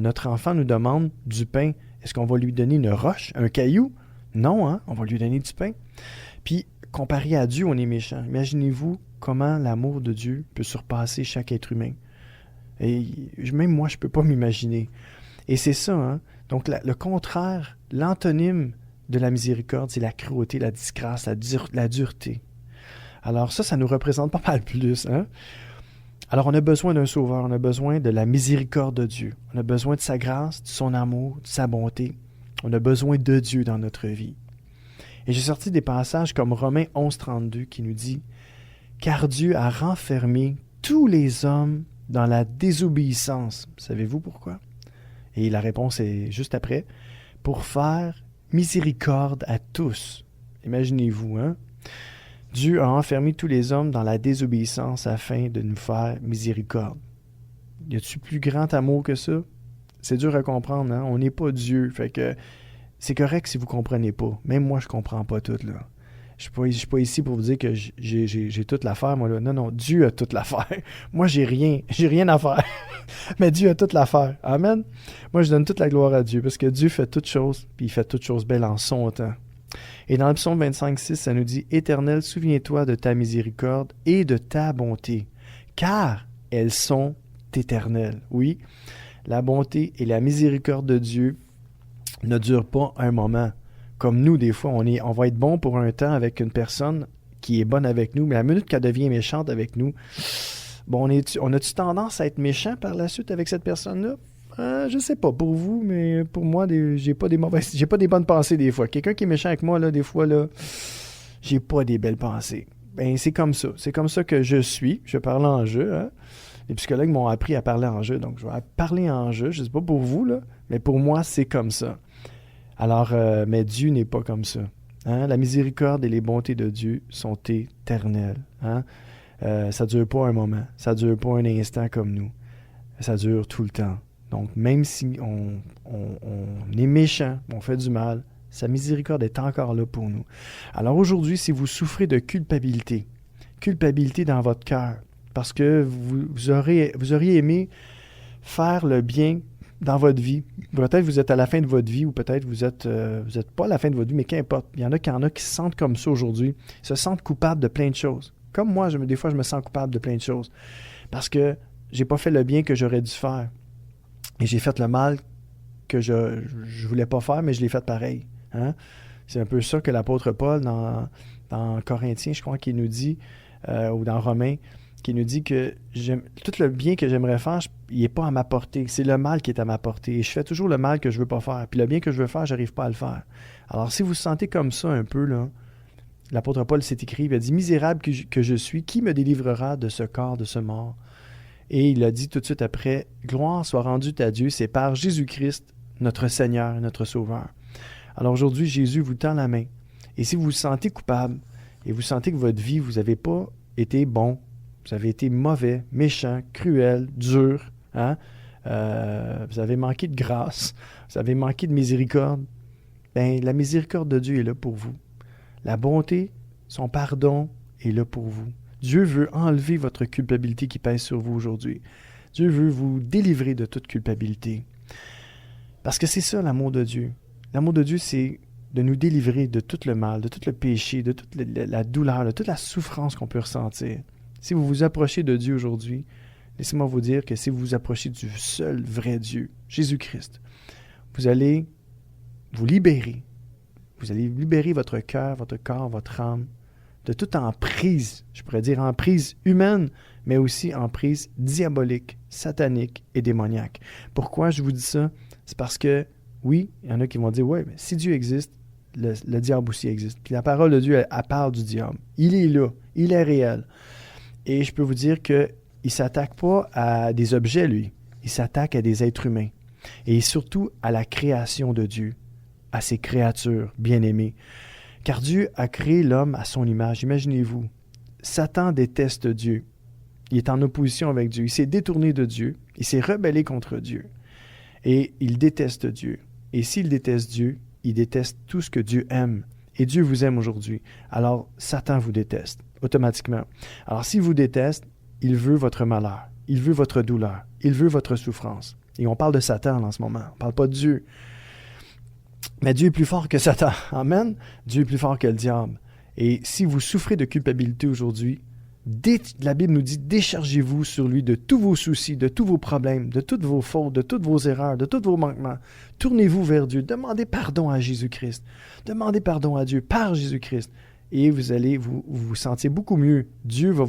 notre enfant nous demande du pain, est-ce qu'on va lui donner une roche, un caillou? Non, hein? On va lui donner du pain. Puis, comparé à Dieu, on est méchant. Imaginez-vous comment l'amour de Dieu peut surpasser chaque être humain. Et même moi, je ne peux pas m'imaginer. Et c'est ça, hein? Donc, le contraire, l'antonyme de la miséricorde, c'est la cruauté, la disgrâce, la dureté. Alors ça nous représente pas mal plus, hein? Alors, on a besoin d'un sauveur, on a besoin de la miséricorde de Dieu. On a besoin de sa grâce, de son amour, de sa bonté. On a besoin de Dieu dans notre vie. Et j'ai sorti des passages comme Romains 11:32 qui nous dit « Car Dieu a renfermé tous les hommes dans la désobéissance. » Savez-vous pourquoi? Et la réponse est juste après. « Pour faire miséricorde à tous. » Imaginez-vous, hein? Dieu a enfermé tous les hommes dans la désobéissance afin de nous faire miséricorde. Y a-t-il plus grand amour que ça? C'est dur à comprendre, hein? On n'est pas Dieu, fait que c'est correct si vous ne comprenez pas. Même moi, je ne comprends pas tout, là. Je ne suis pas ici pour vous dire que j'ai toute l'affaire, moi, là. Non, Dieu a toute l'affaire. Moi, j'ai rien à faire. Mais Dieu a toute l'affaire. Amen? Moi, je donne toute la gloire à Dieu, parce que Dieu fait toutes choses, puis il fait toutes choses belles en son temps. Et dans le psaume 25:6, ça nous dit « Éternel, souviens-toi de ta miséricorde et de ta bonté, car elles sont éternelles. » Oui, la bonté et la miséricorde de Dieu ne durent pas un moment. Comme nous, des fois, on va être bon pour un temps avec une personne qui est bonne avec nous, mais la minute qu'elle devient méchante avec nous, bon, on a-tu tendance à être méchant par la suite avec cette personne-là? Je sais pas pour vous, mais pour moi, j'ai pas des bonnes pensées des fois. Quelqu'un qui est méchant avec moi, là, des fois, là, j'ai pas des belles pensées. Ben, c'est comme ça. C'est comme ça que je suis. Je parle en jeu, hein? Les psychologues m'ont appris à parler en jeu, donc je vais parler en jeu. Je sais pas pour vous, là, mais pour moi, c'est comme ça. Alors, mais Dieu n'est pas comme ça. Hein? La miséricorde et les bontés de Dieu sont éternelles. Hein? Ça ne dure pas un moment, ça ne dure pas un instant comme nous. Ça dure tout le temps. Donc, même si on est méchant, on fait du mal, sa miséricorde est encore là pour nous. Alors aujourd'hui, si vous souffrez de culpabilité dans votre cœur, parce que vous auriez aimé faire le bien dans votre vie. Peut-être vous êtes à la fin de votre vie ou peut-être vous êtes pas à la fin de votre vie, mais qu'importe. Il y en a qui se sentent comme ça aujourd'hui, se sentent coupables de plein de choses. Comme moi, des fois, je me sens coupable de plein de choses parce que j'ai pas fait le bien que j'aurais dû faire. Et j'ai fait le mal que je voulais pas faire, mais je l'ai fait pareil. Hein? C'est un peu ça que l'apôtre Paul, dans Corinthiens, je crois, qu'il nous dit, ou dans Romains, qui nous dit que tout le bien que j'aimerais faire, il n'est pas à ma portée. C'est le mal qui est à ma portée. Et je fais toujours le mal que je ne veux pas faire. Puis le bien que je veux faire, je n'arrive pas à le faire. Alors, si vous vous sentez comme ça un peu, là, l'apôtre Paul s'est écrit, il a dit « Misérable que je suis, qui me délivrera de ce corps, de ce mort? » Et il a dit tout de suite après « Gloire soit rendue à Dieu, c'est par Jésus-Christ, notre Seigneur, notre Sauveur. » Alors aujourd'hui, Jésus vous tend la main. Et si vous vous sentez coupable et vous sentez que votre vie, vous n'avez pas été bon, vous avez été mauvais, méchant, cruel, dur, hein? Vous avez manqué de grâce, vous avez manqué de miséricorde, bien, la miséricorde de Dieu est là pour vous. La bonté, son pardon est là pour vous. Dieu veut enlever votre culpabilité qui pèse sur vous aujourd'hui. Dieu veut vous délivrer de toute culpabilité. Parce que c'est ça l'amour de Dieu. L'amour de Dieu, c'est de nous délivrer de tout le mal, de tout le péché, de toute la douleur, de toute la souffrance qu'on peut ressentir. Si vous vous approchez de Dieu aujourd'hui, laissez-moi vous dire que si vous vous approchez du seul vrai Dieu, Jésus-Christ, vous allez vous libérer. Vous allez libérer votre cœur, votre corps, votre âme de toute emprise, je pourrais dire emprise humaine, mais aussi emprise diabolique, satanique et démoniaque. Pourquoi je vous dis ça? C'est parce que, oui, il y en a qui vont dire, oui, mais si Dieu existe, le diable aussi existe. Puis la parole de Dieu, elle parle du diable. Il est là, il est réel. Et je peux vous dire qu'il ne s'attaque pas à des objets, lui. Il s'attaque à des êtres humains. Et surtout à la création de Dieu, à ses créatures bien-aimées. Car Dieu a créé l'homme à son image. Imaginez-vous, Satan déteste Dieu. Il est en opposition avec Dieu. Il s'est détourné de Dieu. Il s'est rebellé contre Dieu. Et il déteste Dieu. Et s'il déteste Dieu, il déteste tout ce que Dieu aime. Et Dieu vous aime aujourd'hui. Alors, Satan vous déteste, automatiquement. Alors, s'il vous déteste, il veut votre malheur. Il veut votre douleur. Il veut votre souffrance. Et on parle de Satan en ce moment. On ne parle pas de Dieu. Mais Dieu est plus fort que Satan. Amen. Dieu est plus fort que le diable. Et si vous souffrez de culpabilité aujourd'hui, la Bible nous dit, déchargez-vous sur lui de tous vos soucis, de tous vos problèmes, de toutes vos fautes, de toutes vos erreurs, de tous vos manquements. Tournez-vous vers Dieu. Demandez pardon à Jésus-Christ. Demandez pardon à Dieu par Jésus-Christ. Et vous allez vous sentir beaucoup mieux. Dieu va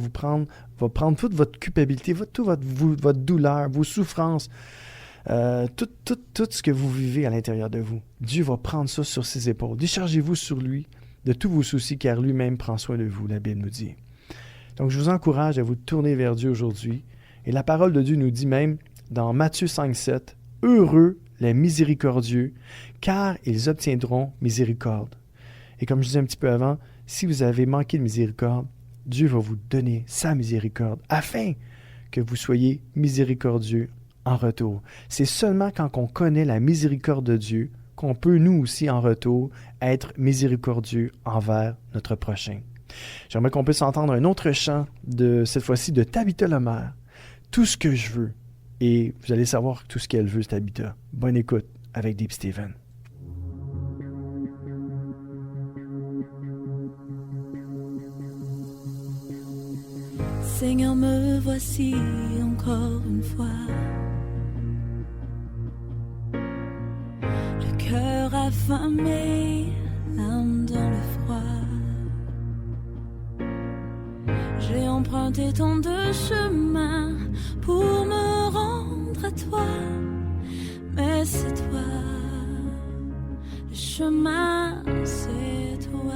prendre toute votre culpabilité, toute votre douleur, vos souffrances, tout ce que vous vivez à l'intérieur de vous. Dieu va prendre ça sur ses épaules. Déchargez-vous sur lui de tous vos soucis, car lui-même prend soin de vous, la Bible nous dit. Donc, je vous encourage à vous tourner vers Dieu aujourd'hui. Et la parole de Dieu nous dit même, dans Matthieu 5,7, « Heureux les miséricordieux, car ils obtiendront miséricorde. » Et comme je disais un petit peu avant, si vous avez manqué de miséricorde, Dieu va vous donner sa miséricorde, afin que vous soyez miséricordieux en retour. C'est seulement quand on connaît la miséricorde de Dieu qu'on peut, nous aussi, en retour, être miséricordieux envers notre prochain. J'aimerais qu'on puisse entendre un autre chant, cette fois-ci de Tabitha Lemaire. Tout ce que je veux. Et vous allez savoir tout ce qu'elle veut, Tabitha. Bonne écoute avec Deep Steven. Seigneur, me voici encore une fois. Le cœur affamé, l'âme dans le froid. J'ai emprunté tant de chemins pour me rendre à toi, mais c'est toi, le chemin c'est toi.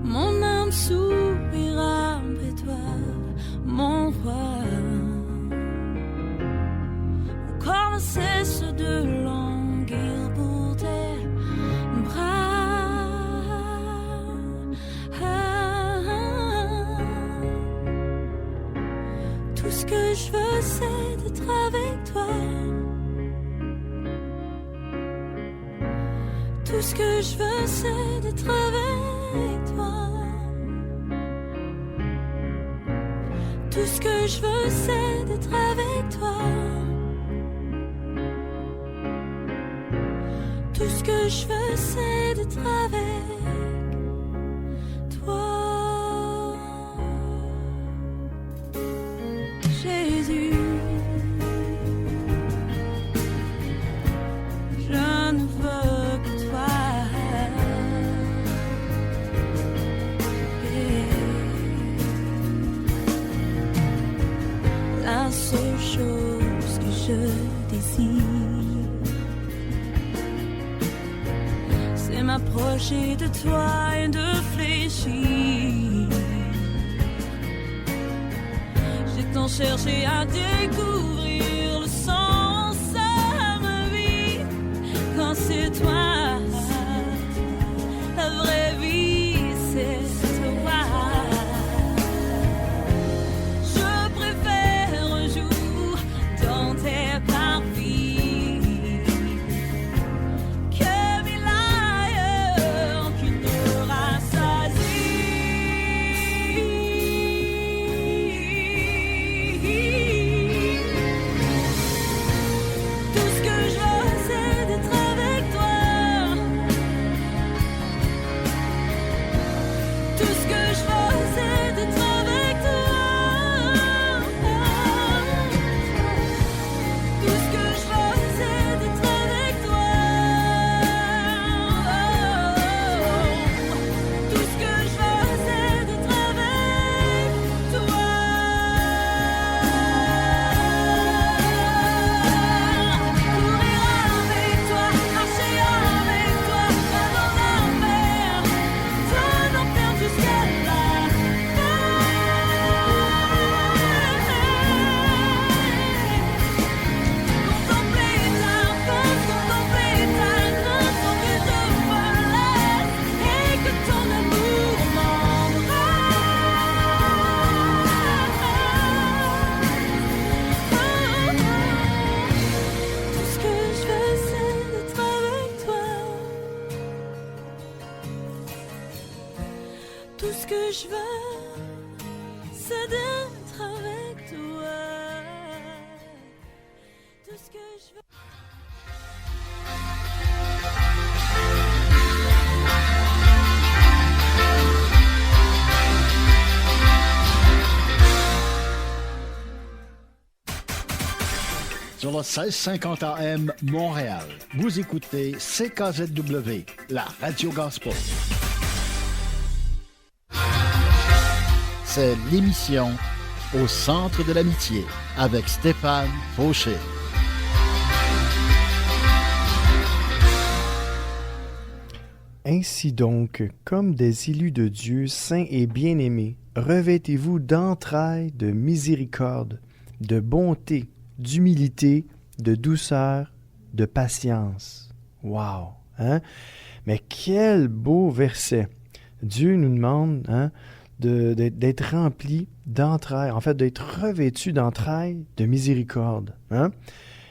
Mon âme soupira après toi, mon roi. Mon corps ne cesse de languir pour tes ce que je veux, c'est d'être avec toi. Tout ce que je veux, c'est d'être avec toi. Tout ce que je veux, c'est d'être avec toi. Tout ce que je veux, c'est d'être avec toi. Jésus, je ne veux que toi. La seule chose que je désire, c'est m'approcher de toi et de fléchir. J'ai tant cherché à découvrir le sens à ma vie, quand c'est toi, la vraie vie, c'est toi. Je préfère un jour dans tes parvis que mille ailleurs qui me rassasient. Tout ce que je veux, c'est d'être avec toi. Tout ce que je veux, c'est d'être avec toi. Tout ce que je veux, c'est d'être avec toi. Tout ce que je veux, c'est d'être avec toi. Courir avec toi, marcher avec toi, dans la mer, de l'enfer jusqu'à la contempler ta face, contempler ta grâce, sans que je me laisse et que ton amour m'embrasse. Tout ce que je veux, c'est d'être avec toi. Tout ce que je veux, c'est d'être avec toi. Tout ce que je veux. Sur le 1650 AM Montréal, vous écoutez CKZW, la radio gospel. C'est l'émission Au centre de l'amitié avec Stéphane Fauché. Ainsi donc, comme des élus de Dieu, saints et bien-aimés, revêtez-vous d'entrailles de miséricorde, de bonté, d'humilité, de douceur, de patience. Wow! Hein? Mais quel beau verset! Dieu nous demande d'être rempli d'entrailles, en fait d'être revêtu d'entrailles de miséricorde, hein?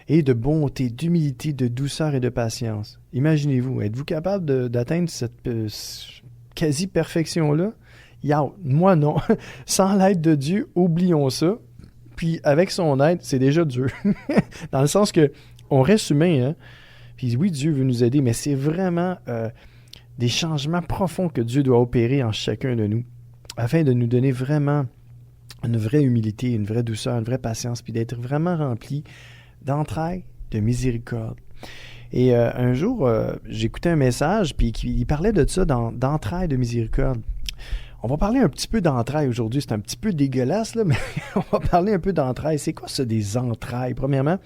Et de bonté, d'humilité, de douceur et de patience. Imaginez-vous, êtes-vous capable d'atteindre cette quasi-perfection-là? Moi non. Sans l'aide de Dieu, oublions ça. Puis avec son aide, c'est déjà Dieu. Dans le sens que on reste humain, hein? Puis oui, Dieu veut nous aider, mais c'est vraiment des changements profonds que Dieu doit opérer en chacun de nous, afin de nous donner vraiment une vraie humilité, une vraie douceur, une vraie patience, puis d'être vraiment rempli d'entrailles, de miséricorde. Et un jour, j'écoutais un message, puis il parlait de ça, d'entrailles de miséricorde. On va parler un petit peu d'entrailles aujourd'hui. C'est un petit peu dégueulasse, là, mais on va parler un peu d'entrailles. C'est quoi ça, des entrailles? Premièrement,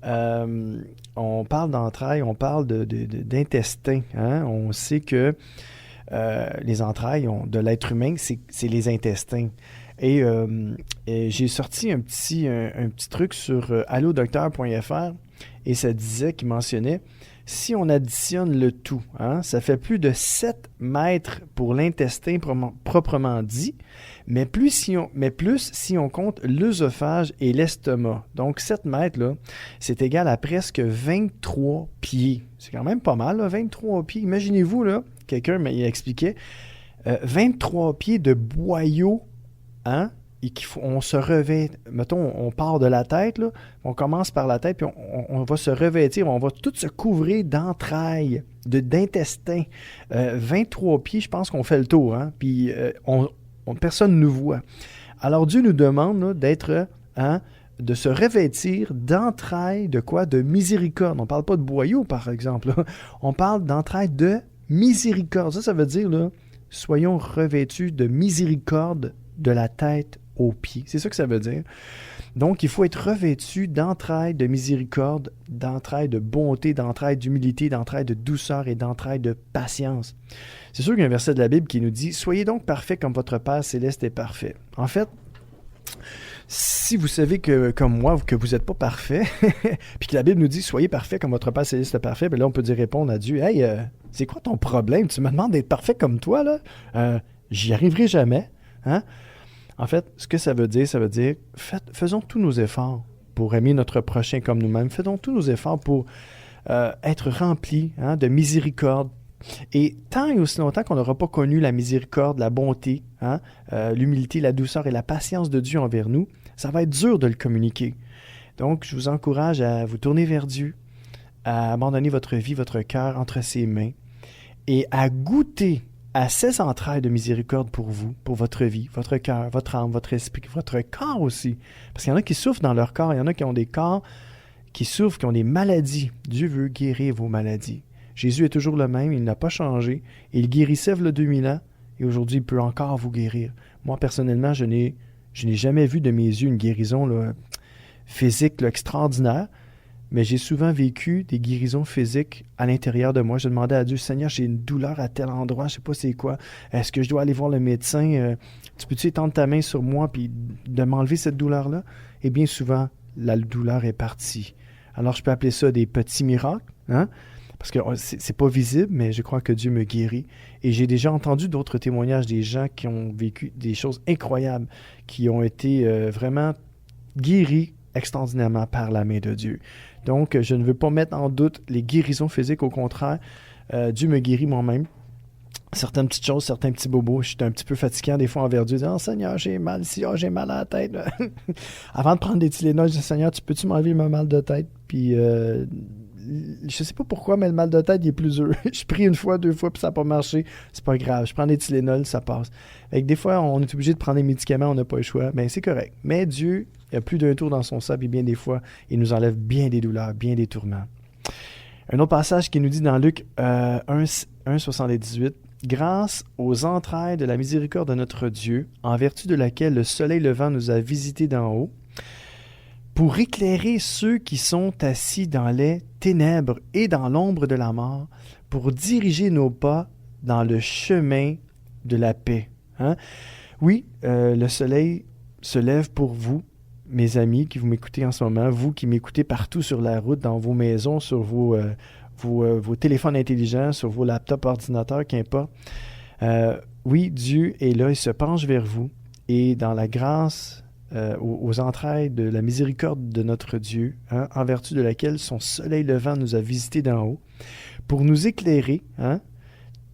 on parle d'entrailles, on parle d'intestin. Hein? On sait que les entrailles de l'être humain, c'est les intestins. Et j'ai sorti un petit truc sur allodocteur.fr et ça disait, qu'il mentionnait, si on additionne le tout, ça fait plus de 7 mètres pour l'intestin proprement dit, mais plus si on compte l'œsophage et l'estomac. Donc 7 mètres, là, c'est égal à presque 23 pieds. C'est quand même pas mal, là, 23 pieds. Imaginez-vous, là, quelqu'un m'expliquait, 23 pieds de boyaux, et on se revêt, mettons, on part de la tête, là, on commence par la tête, puis on va se revêtir, on va tout se couvrir d'entrailles, d'intestin. 23 pieds, je pense qu'on fait le tour, puis personne ne nous voit. Alors Dieu nous demande là, de se revêtir d'entrailles de quoi? De miséricorde. On ne parle pas de boyaux, par exemple. Là. On parle d'entrailles de miséricorde. Ça veut dire, là, soyons revêtus de miséricorde de la tête aux pieds. C'est ça que ça veut dire. Donc, il faut être revêtu d'entrailles de miséricorde, d'entrailles de bonté, d'entrailles d'humilité, d'entrailles de douceur et d'entrailles de patience. C'est sûr qu'il y a un verset de la Bible qui nous dit « Soyez donc parfaits comme votre Père céleste est parfait. » En fait, si vous savez que, comme moi, que vous n'êtes pas parfait, puis que la Bible nous dit « Soyez parfaits comme votre Père céleste est parfait », bien là, on peut dire répondre à Dieu « Hey, c'est quoi ton problème? Tu me demandes d'être parfait comme toi, là? J'y arriverai jamais. » En fait, ce que ça veut dire, faisons tous nos efforts pour aimer notre prochain comme nous-mêmes. Faisons tous nos efforts pour être remplis de miséricorde. Et tant et aussi longtemps qu'on n'aura pas connu la miséricorde, la bonté, l'humilité, la douceur et la patience de Dieu envers nous, ça va être dur de le communiquer. Donc, je vous encourage à vous tourner vers Dieu, à abandonner votre vie, votre cœur entre ses mains et à goûter à ses entrailles de miséricorde pour vous, pour votre vie, votre cœur, votre âme, votre esprit, votre corps aussi. Parce qu'il y en a qui souffrent dans leur corps, il y en a qui ont des corps qui souffrent, qui ont des maladies. Dieu veut guérir vos maladies. Jésus est toujours le même, il n'a pas changé. Il guérissait il y a 2000 ans et aujourd'hui, il peut encore vous guérir. Moi, personnellement, je n'ai jamais vu de mes yeux une guérison là, physique là, extraordinaire. Mais j'ai souvent vécu des guérisons physiques à l'intérieur de moi. Je demandais à Dieu, Seigneur, j'ai une douleur à tel endroit, je ne sais pas c'est quoi. Est-ce que je dois aller voir le médecin? Tu peux-tu étendre ta main sur moi puis de m'enlever cette douleur-là? Et bien souvent, la douleur est partie. Alors, je peux appeler ça des petits miracles, parce que c'est pas visible, mais je crois que Dieu me guérit. Et j'ai déjà entendu d'autres témoignages des gens qui ont vécu des choses incroyables, qui ont été vraiment guéris extraordinairement par la main de Dieu. Donc, je ne veux pas mettre en doute les guérisons physiques. Au contraire, Dieu me guérit moi-même. Certaines petites choses, certains petits bobos. Je suis un petit peu fatiguant des fois envers Dieu. « Oh Seigneur, j'ai mal ici, j'ai mal à la tête. » Avant de prendre des Tylenol, je dis « Seigneur, tu peux-tu m'enlever mon mal de tête? » Puis, je sais pas pourquoi, mais le mal de tête, il est plus dur. Je prie 1 fois, 2 fois, puis ça n'a pas marché. C'est pas grave. Je prends des Tylenol, ça passe. Fait que des fois, on est obligé de prendre des médicaments, on n'a pas le choix. Mais c'est correct. Mais Dieu, il y a plus d'un tour dans son sable et bien des fois, il nous enlève bien des douleurs, bien des tourments. Un autre passage qui nous dit dans Luc 1,78 « Grâce aux entrailles de la miséricorde de notre Dieu, en vertu de laquelle le soleil levant nous a visités d'en haut, pour éclairer ceux qui sont assis dans les ténèbres et dans l'ombre de la mort, pour diriger nos pas dans le chemin de la paix. » Oui, le soleil se lève pour vous, mes amis qui vous m'écoutez en ce moment, vous qui m'écoutez partout sur la route, dans vos maisons, sur vos téléphones intelligents, sur vos laptops, ordinateurs, qu'importe. Oui, Dieu est là, il se penche vers vous et dans la grâce, aux entrailles de la miséricorde de notre Dieu, en vertu de laquelle son soleil levant nous a visités d'en haut, pour nous éclairer,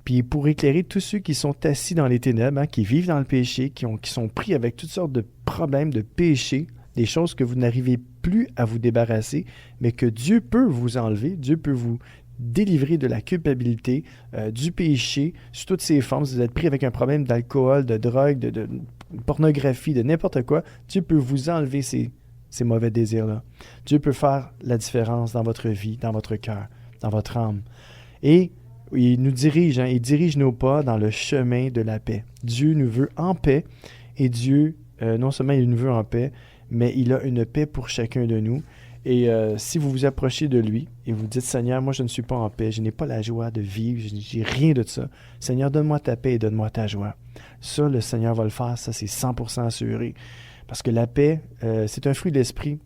puis pour éclairer tous ceux qui sont assis dans les ténèbres, qui vivent dans le péché, qui sont pris avec toutes sortes de problèmes, de péchés, des choses que vous n'arrivez plus à vous débarrasser, mais que Dieu peut vous enlever, Dieu peut vous délivrer de la culpabilité, du péché, sous toutes ses formes. Si vous êtes pris avec un problème d'alcool, de drogue, de pornographie, de n'importe quoi, Dieu peut vous enlever ces mauvais désirs-là. Dieu peut faire la différence dans votre vie, dans votre cœur, dans votre âme. Et il nous dirige, il dirige nos pas dans le chemin de la paix. Dieu nous veut en paix et Dieu, non seulement il nous veut en paix, mais il a une paix pour chacun de nous. Et si vous vous approchez de lui et vous dites, Seigneur, moi je ne suis pas en paix, je n'ai pas la joie de vivre, je n'ai rien de ça. Seigneur, donne-moi ta paix et donne-moi ta joie. Ça, le Seigneur va le faire, ça c'est 100% assuré. Parce que la paix, c'est un fruit de l'esprit.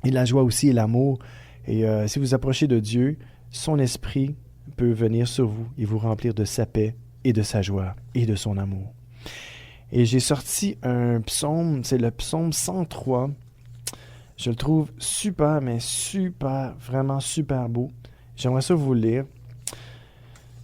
Et la joie aussi et l'amour. Et si vous approchez de Dieu, son esprit peut venir sur vous et vous remplir de sa paix et de sa joie et de son amour. Et j'ai sorti un psaume, c'est le psaume 103. Je le trouve super, mais super, vraiment super beau. J'aimerais ça vous le lire.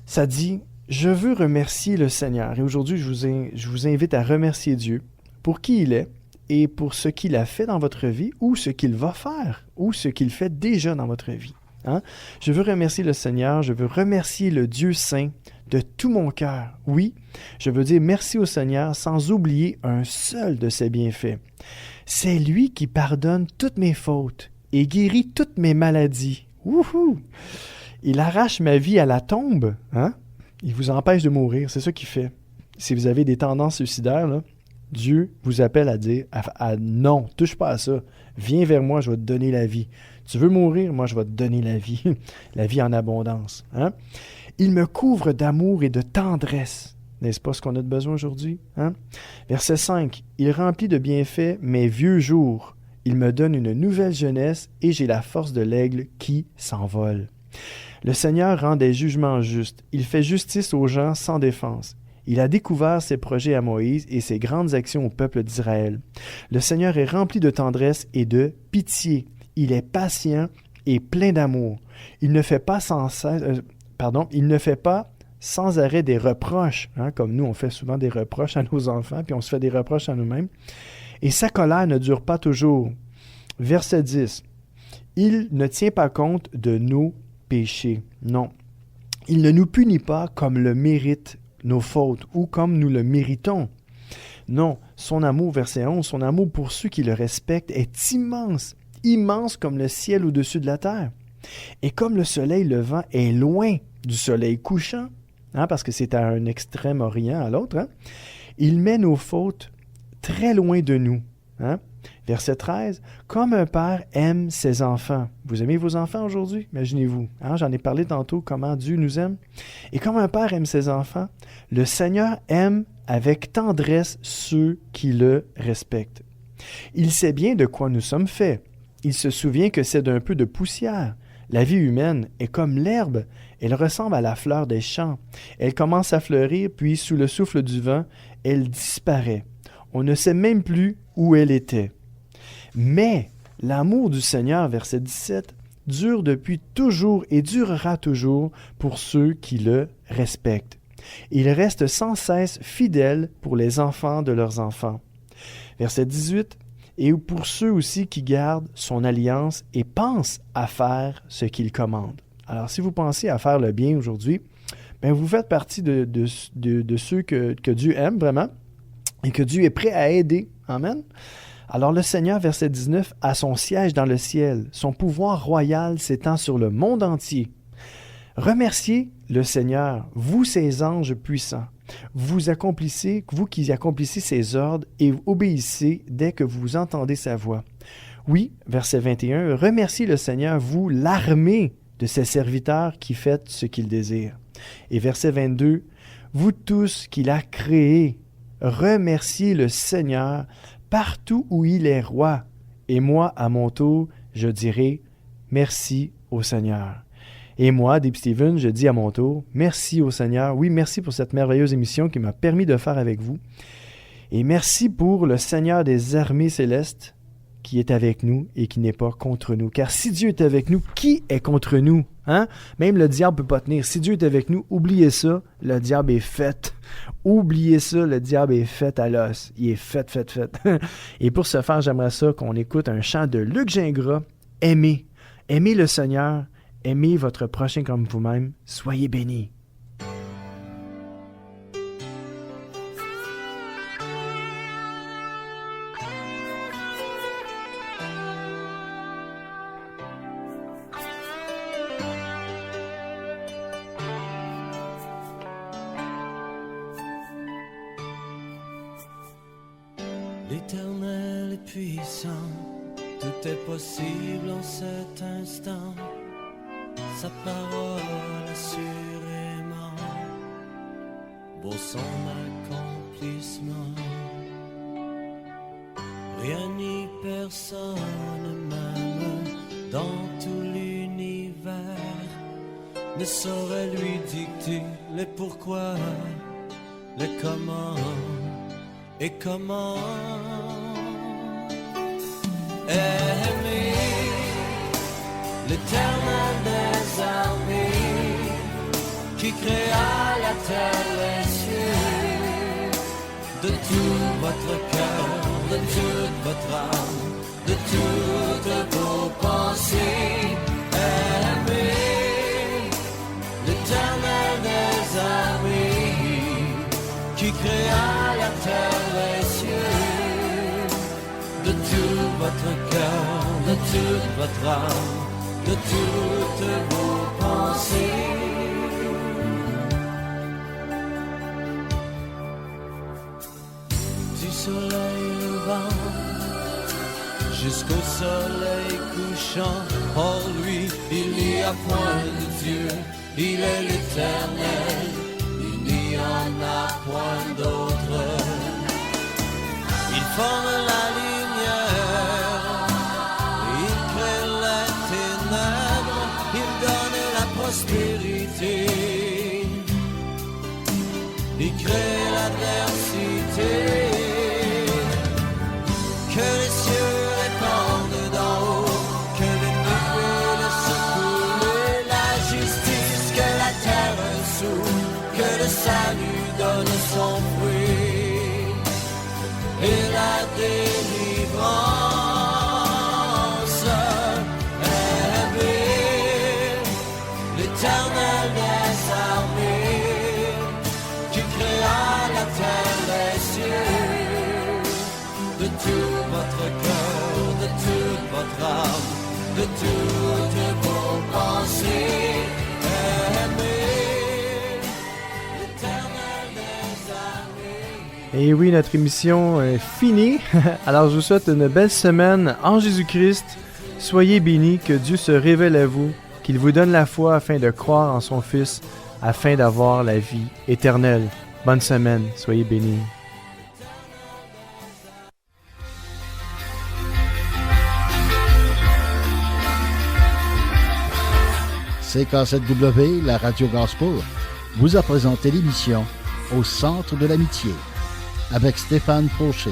Ça dit « Je veux remercier le Seigneur. » Et aujourd'hui, je vous invite à remercier Dieu pour qui il est et pour ce qu'il a fait dans votre vie ou ce qu'il va faire ou ce qu'il fait déjà dans votre vie. Hein? Je veux remercier le Seigneur, je veux remercier le Dieu saint de tout mon cœur. Oui, je veux dire merci au Seigneur sans oublier un seul de ses bienfaits. C'est lui qui pardonne toutes mes fautes et guérit toutes mes maladies. Wouhou! Il arrache ma vie à la tombe. Hein? Il vous empêche de mourir, c'est ça qu'il fait. Si vous avez des tendances suicidaires, là, Dieu vous appelle à dire non, touche pas à ça. Viens vers moi, je vais te donner la vie. Tu veux mourir, moi je vais te donner la vie. La vie en abondance. Hein? Il me couvre d'amour et de tendresse. N'est-ce pas ce qu'on a de besoin aujourd'hui? Hein? Verset 5. Il remplit de bienfaits mes vieux jours. Il me donne une nouvelle jeunesse et j'ai la force de l'aigle qui s'envole. Le Seigneur rend des jugements justes. Il fait justice aux gens sans défense. Il a découvert ses projets à Moïse et ses grandes actions au peuple d'Israël. Le Seigneur est rempli de tendresse et de pitié. Il est patient et plein d'amour. Il ne fait pas sans arrêt des reproches, hein, comme nous on fait souvent des reproches à nos enfants, puis on se fait des reproches à nous-mêmes. Et sa colère ne dure pas toujours. Verset 10. Il ne tient pas compte de nos péchés. Non. Il ne nous punit pas comme le méritent nos fautes ou comme nous le méritons. Non, son amour, verset 11, son amour pour ceux qui le respectent est immense, immense comme le ciel au-dessus de la terre. Et comme le soleil levant est loin du soleil couchant, hein, parce que c'est à un extrême orient à l'autre, hein, il met nos fautes très loin de nous. Hein? Verset 13, « Comme un père aime ses enfants. » Vous aimez vos enfants aujourd'hui? Imaginez-vous. Hein? J'en ai parlé tantôt, comment Dieu nous aime. Et comme un père aime ses enfants, le Seigneur aime avec tendresse ceux qui le respectent. Il sait bien de quoi nous sommes faits. Il se souvient que c'est d'un peu de poussière. La vie humaine est comme l'herbe. Elle ressemble à la fleur des champs. Elle commence à fleurir, puis sous le souffle du vent, elle disparaît. On ne sait même plus où elle était. Mais l'amour du Seigneur, verset 17, dure depuis toujours et durera toujours pour ceux qui le respectent. Il reste sans cesse fidèle pour les enfants de leurs enfants. Verset 18, et pour ceux aussi qui gardent son alliance et pensent à faire ce qu'il commande. Alors, si vous pensez à faire le bien aujourd'hui, bien, vous faites partie de ceux que Dieu aime vraiment et que Dieu est prêt à aider. Amen. Alors le Seigneur, verset 19, a son siège dans le ciel. Son pouvoir royal s'étend sur le monde entier. Remerciez le Seigneur, vous ses anges puissants. Vous qui accomplissez ses ordres et obéissez dès que vous entendez sa voix. Oui, verset 21, remerciez le Seigneur, vous, l'armée de ses serviteurs qui faites ce qu'il désire. Et verset 22, vous tous qu'il a créés, remerciez le Seigneur partout où il est roi. Et moi, à mon tour, je dirai merci au Seigneur. Et moi, Deep Steven, je dis à mon tour, merci au Seigneur. Oui, merci pour cette merveilleuse émission qui m'a permis de faire avec vous. Et merci pour le Seigneur des armées célestes qui est avec nous et qui n'est pas contre nous. Car si Dieu est avec nous, qui est contre nous? Hein? Même le diable ne peut pas tenir. Si Dieu est avec nous, oubliez ça, le diable est fait. Oubliez ça, le diable est fait à l'os. Il est fait. Et pour ce faire, j'aimerais ça qu'on écoute un chant de Luc Gingras, « Aimez ». Aimez le Seigneur, aimez votre prochain comme vous-même. Soyez bénis. L'Éternel est puissant, Tout est possible en cet instant, sa parole assurément, beau son accomplissement. Rien ni personne même dans tout l'univers ne saurait lui dicter les pourquoi, les comment et comment. Aimer l'Éternel des armées qui créa la terre, les cieux, de tout votre cœur, de toute votre âme, de toutes vos pensées. Aimez l'Éternel des armées qui créa la terre, les cieux, de tout votre cœur, de toute votre âme, de toutes vos pensées. Du soleil levant jusqu'au soleil couchant, hors lui il n'y a point de Dieu, il est l'Éternel, il n'y en a point d'autre. Il forme la lumière, il crée les ténèbres, il donne la prospérité, il crée l'adversité. Que les cieux répandent d'en haut, que les nuées secouent la justice, que la terre s'ouvre, que le salut donne son fruit et la délivrance. Aimez l'Éternel des armées qui créa la terre, les cieux, de tout votre cœur, de toute votre âme, de toutes vos pensées. Aimez l'Éternel des armées. Et oui, notre émission est finie. Alors je vous souhaite une belle semaine en Jésus-Christ. Soyez bénis, que Dieu se révèle à vous, qu'il vous donne la foi afin de croire en son Fils, afin d'avoir la vie éternelle. Bonne semaine, soyez bénis. CK7W, la Radio Gospel, vous a présenté l'émission Au centre de l'amitié avec Stéphane Fauché.